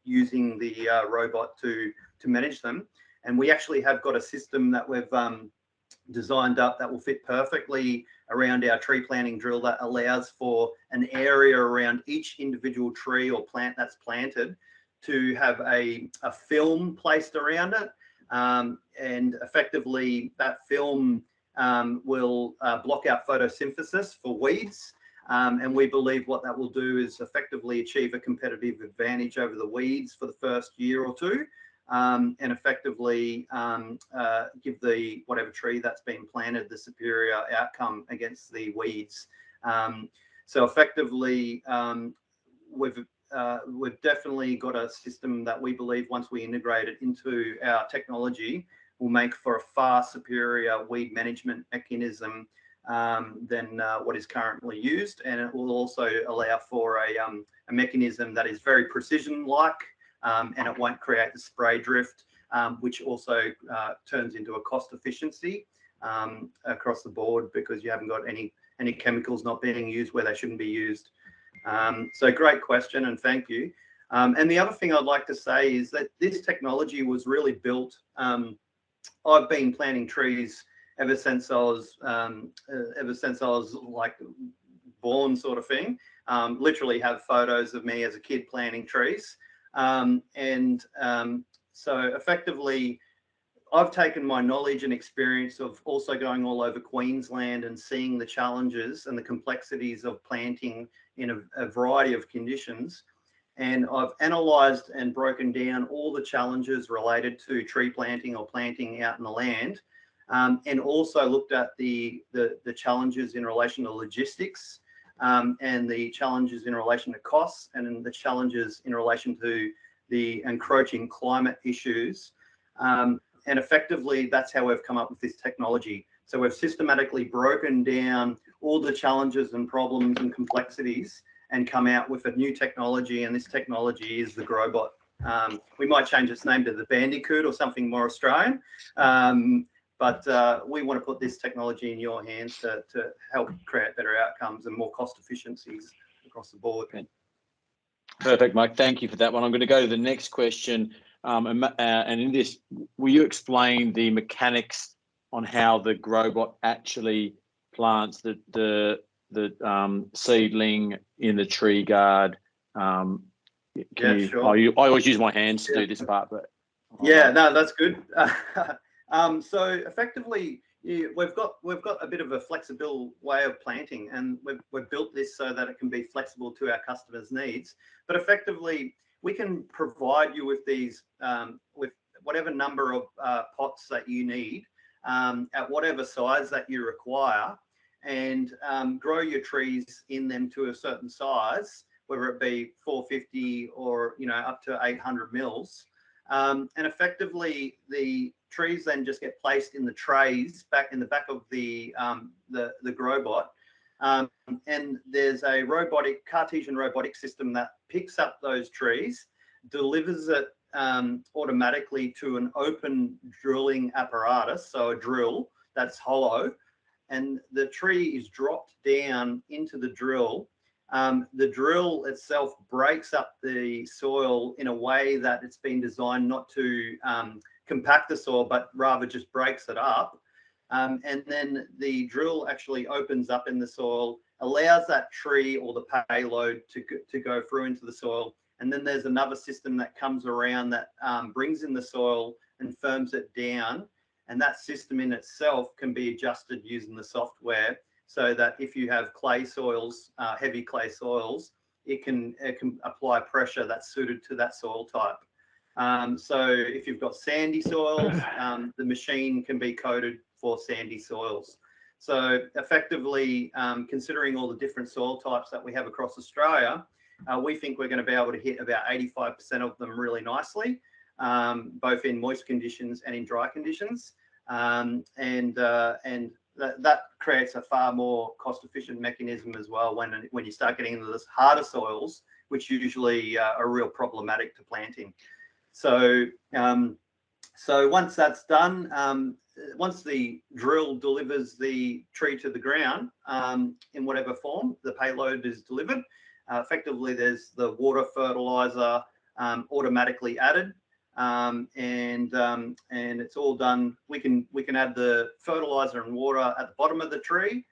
using the robot to manage them. And we actually have got a system that we've designed up that will fit perfectly around our tree planting drill that allows for an area around each individual tree or plant that's planted to have a film placed around it. And effectively, that film will block out photosynthesis for weeds. And we believe what that will do is effectively achieve a competitive advantage over the weeds for the first year or two, and effectively give the whatever tree that's been planted the superior outcome against the weeds. So effectively, we've definitely got a system that we believe once we integrate it into our technology will make for a far superior weed management mechanism than what is currently used, and it will also allow for a mechanism that is very precision-like, and it won't create the spray drift, which also turns into a cost efficiency across the board because you haven't got any chemicals not being used where they shouldn't be used. So great question, and thank you. And the other thing I'd like to say is that this technology was really built. I've been planting trees ever since I was like born, sort of thing. Literally have photos of me as a kid planting trees. So effectively, I've taken my knowledge and experience of also going all over Queensland and seeing the challenges and the complexities of planting in a variety of conditions. And I've analysed and broken down all the challenges related to tree planting or planting out in the land, and also looked at the challenges in relation to logistics, and the challenges in relation to costs, and the challenges in relation to the encroaching climate issues. And effectively, that's how we've come up with this technology. So we've systematically broken down all the challenges and problems and complexities and come out with a new technology, and this technology is the GrowBot. We might change its name to the Bandicoot or something more Australian, but we want to put this technology in your hands to help create better outcomes and more cost efficiencies across the board. Perfect, Mike. Thank you for that one. I'm going to go to the next question. And in this, will you explain the mechanics on how the GrowBot actually plants the the seedling in the tree guard. Sure. I always use my hands to do this part, but yeah, no, that's good. So effectively, we've got a bit of a flexible way of planting, and we've built this so that it can be flexible to our customers' needs. But effectively, we can provide you with these with whatever number of pots that you need at whatever size that you require, and grow your trees in them to a certain size, whether it be 450 or up to 800 mils. And effectively, the trees then just get placed in the trays back in the back of the growbot, and there's a Cartesian robotic system that picks up those trees, delivers it automatically to an open drilling apparatus, so a drill that's hollow, and the tree is dropped down into the drill. The drill itself breaks up the soil in a way that it's been designed not to compact the soil, but rather just breaks it up. And then the drill actually opens up in the soil, allows that tree or the payload to go through into the soil. And then there's another system that comes around that brings in the soil and firms it down. And that system in itself can be adjusted using the software, so that if you have clay soils, heavy clay soils, it can apply pressure that's suited to that soil type. So if you've got sandy soils, the machine can be coded for sandy soils. So effectively, considering all the different soil types that we have across Australia, we think we're going to be able to hit about 85% of them really nicely, both in moist conditions and in dry conditions. And that creates a far more cost-efficient mechanism as well when you start getting into this harder soils, which usually are real problematic to planting. So once that's done, once the drill delivers the tree to the ground in whatever form the payload is delivered, effectively there's the water fertilizer automatically added. And it's all done. We can add the fertilizer and water at the bottom of the tree.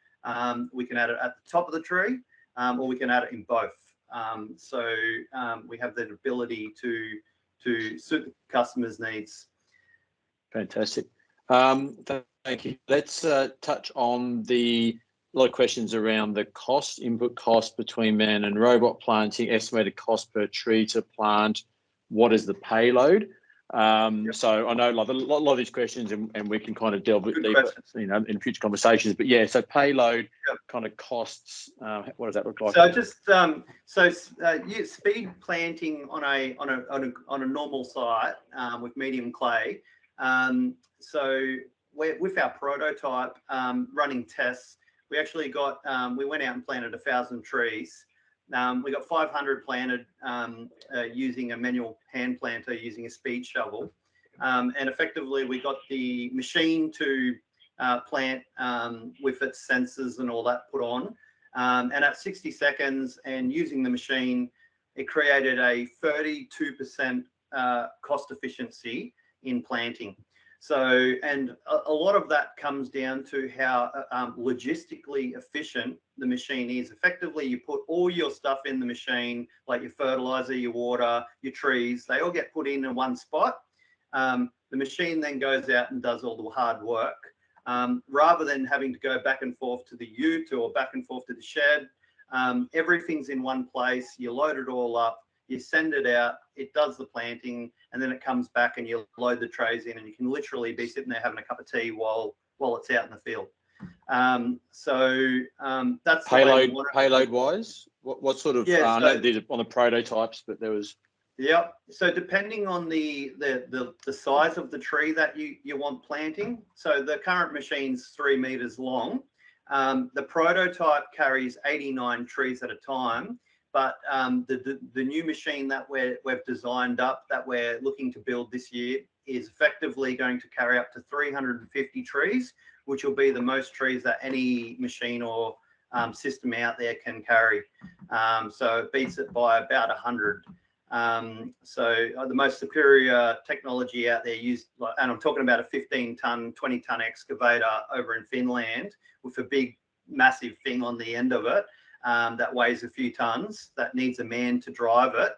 We can add it at the top of the tree, or we can add it in both. So we have the ability to suit the customer's needs. Fantastic. Thank you. Let's touch on a lot of questions around the input cost between man and robot planting, estimated cost per tree to plant. What is the payload? So I know a lot of these questions, and we can kind of delve a bit deeper, in future conversations. But yeah, so payload kind of costs. What does that look like? So just speed planting on a normal site with medium clay. So with our prototype running tests, we actually we went out and planted 1,000 trees. We got 500 planted using a manual hand planter using a speed shovel. And effectively, we got the machine to plant with its sensors and all that put on. And at 60 seconds and using the machine, it created a 32% cost efficiency in planting. So, and a lot of that comes down to how logistically efficient the machine is. Effectively, you put all your stuff in the machine, like your fertilizer, your water, your trees, they all get put in one spot. The machine then goes out and does all the hard work. Rather than having to go back and forth to the ute or back and forth to the shed, everything's in one place. You load it all up, you send it out, it does the planting, and then it comes back and you load the trays in, and you can literally be sitting there having a cup of tea while it's out in the field. That's payload wise. What sort of? I know these are on the prototypes, but there was. Yep. So depending on the size of the tree that you want planting, so the current machine's 3 meters long. The prototype carries 89 trees at a time. But the new machine that we've designed up that we're looking to build this year is effectively going to carry up to 350 trees, which will be the most trees that any machine or system out there can carry. So it beats it by about 100. So the most superior technology out there used, and I'm talking about a 15-ton, 20-ton excavator over in Finland with a big massive thing on the end of it that weighs a few tons, that needs a man to drive it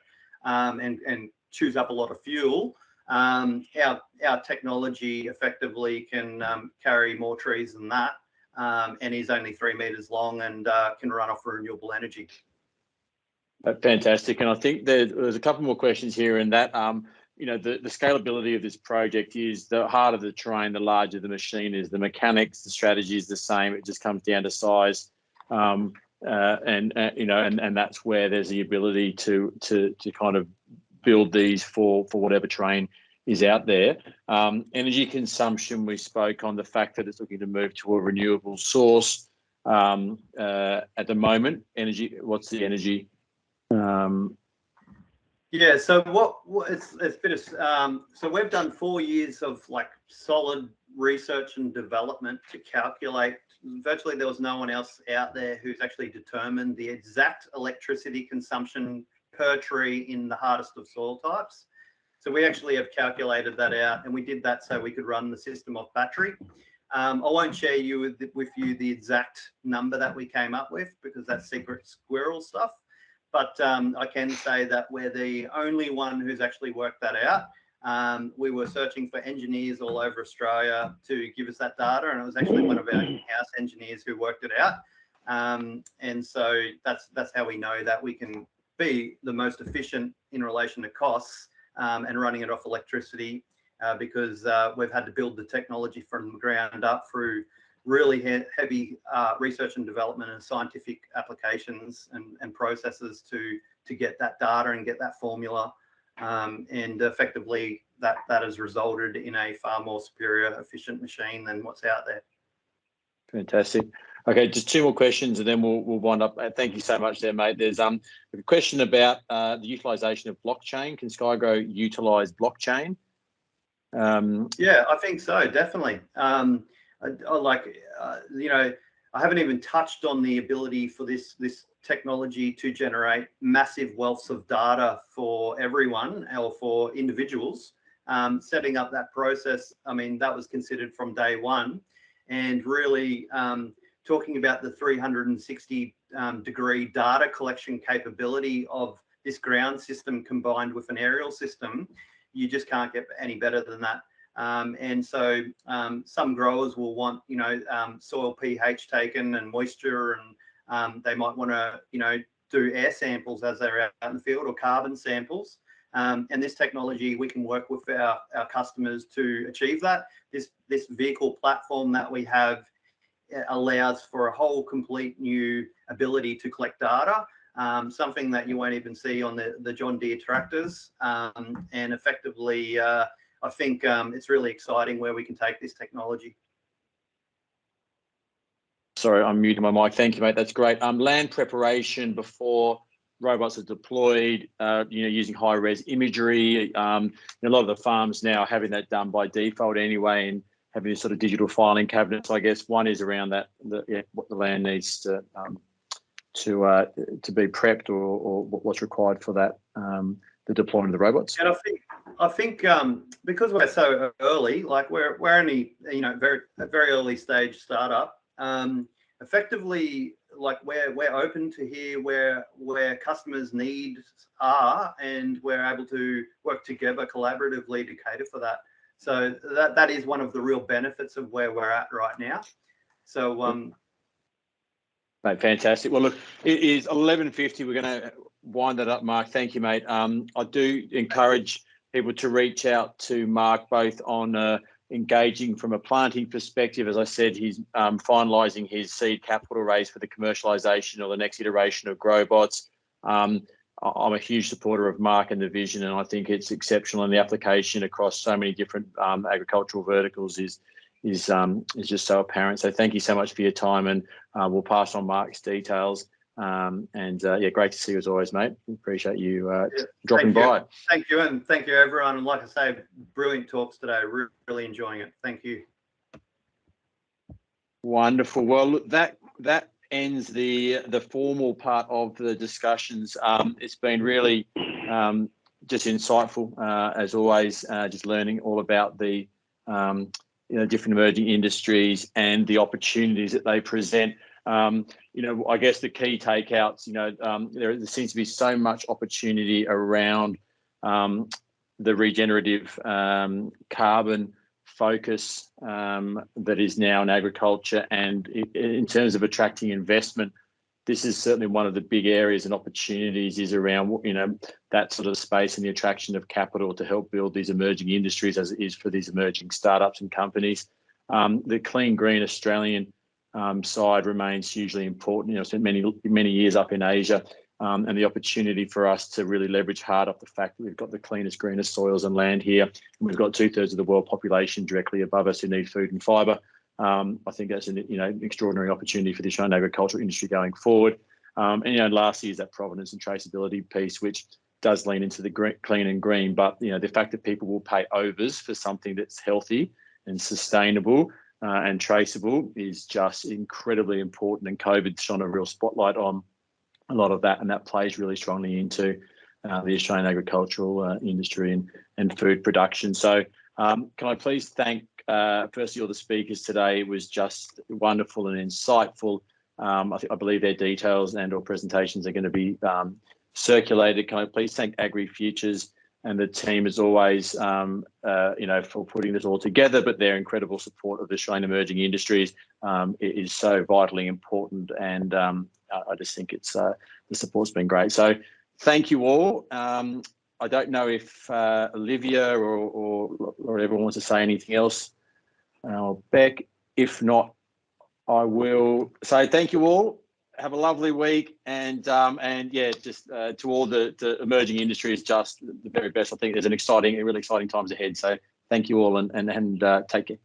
and chews up a lot of fuel. Our technology effectively can carry more trees than that, and is only 3 meters long and can run off renewable energy. Fantastic. And I think there's a couple more questions here, and that you know, the scalability of this project is the harder the terrain, the larger the machine is. The mechanics, the strategy is the same. It just comes down to size, and you know, and that's where there's the ability to kind of build these for whatever terrain is out there. Energy consumption, we spoke on the fact that it's looking to move to a renewable source at the moment. Energy, what's the energy? Yeah, so it's been so we've done 4 years of like solid research and development to calculate. Virtually there was no one else out there who's actually determined the exact electricity consumption per tree in the hardest of soil types. So we actually have calculated that out, and we did that so we could run the system off battery. I won't share with you the exact number that we came up with, because that's secret squirrel stuff. But I can say that we're the only one who's actually worked that out. We were searching for engineers all over Australia to give us that data, and it was actually one of our in-house engineers who worked it out. And so that's how we know that we can be the most efficient in relation to costs and running it off electricity, because we've had to build the technology from the ground up through really heavy research and development and scientific applications and processes to get that data and get that formula. And effectively that has resulted in a far more superior, efficient machine than what's out there. Fantastic. Okay, just 2 more questions and then we'll wind up. Thank you so much there, mate. There's a question about the utilisation of blockchain. Can SkyGrow utilise blockchain? Yeah, I think so, definitely. You know, I haven't even touched on the ability for this technology to generate massive wealths of data for everyone or for individuals. Setting up that process, I mean, that was considered from day one, and really talking about the 360 degree data collection capability of this ground system combined with an aerial system, you just can't get any better than that. And so some growers will want, you know, soil pH taken and moisture, and they might want to, you know, do air samples as they're out in the field, or carbon samples. And this technology, we can work with our customers to achieve that. This vehicle platform that we have allows for a whole complete new ability to collect data, something that you won't even see on the John Deere tractors. And effectively, I think it's really exciting where we can take this technology. Sorry, I'm muting my mic. Thank you, mate. That's great. Land preparation before robots are deployed, you know, using high-res imagery. A lot of the farms now are having that done by default anyway, and having this sort of digital filing cabinets. I guess one is around that, what the land needs to be prepped, or what's required for that, the deployment of the robots. And I think because we're so early, like we're only, you know, a very early stage startup. Effectively, like we're open to hear where customers' needs are, and we're able to work together collaboratively to cater for that. So that is one of the real benefits of where we're at right now. So mate, fantastic. Well, look, it is 11:50. We're going to wind that up, Mark. Thank you, mate. I do encourage people to reach out to Mark, both on engaging from a planting perspective. As I said, he's finalising his seed capital raise for the commercialisation or the next iteration of GrowBots. I'm a huge supporter of Mark and the vision, and I think it's exceptional, and the application across so many different agricultural verticals is just so apparent. So thank you so much for your time, and we'll pass on Mark's details. Yeah, great to see you as always, mate. Appreciate you dropping by. Thank you, and thank you everyone. And like I say, brilliant talks today. Really enjoying it. Thank you. Wonderful. Well, look, that ends the formal part of the discussions. It's been really just insightful as always. Just learning all about the different emerging industries and the opportunities that they present. I guess the key takeouts, there seems to be so much opportunity around the regenerative carbon focus that is now in agriculture, and in terms of attracting investment, this is certainly one of the big areas and opportunities is around that sort of space and the attraction of capital to help build these emerging industries, as it is for these emerging startups and companies. The clean green Australian side remains hugely important. Spent many years up in Asia, and the opportunity for us to really leverage hard off the fact that we've got the cleanest, greenest soils and land here, and we've got 2/3 of the world population directly above us who need food and fibre. I think that's an extraordinary opportunity for the Australian agricultural industry going forward. And lastly is that provenance and traceability piece, which does lean into the clean and green. But the fact that people will pay overs for something that's healthy and sustainable and traceable is just incredibly important. And COVID shone a real spotlight on a lot of that, and that plays really strongly into the Australian agricultural industry and food production. So can I please thank firstly all the speakers today. It was just wonderful and insightful. I believe their details and or presentations are going to be circulated. Can I please thank AgriFutures and the team as always, for putting this all together, but their incredible support of the Australian emerging industries is so vitally important, and I just think it's the support's been great. So thank you all. I don't know if Olivia or everyone wants to say anything else. Beck, if not, I will say thank you all. Have a lovely week, and just to all the emerging industries, just the very best. I think there's really exciting times ahead. So thank you all, and take care.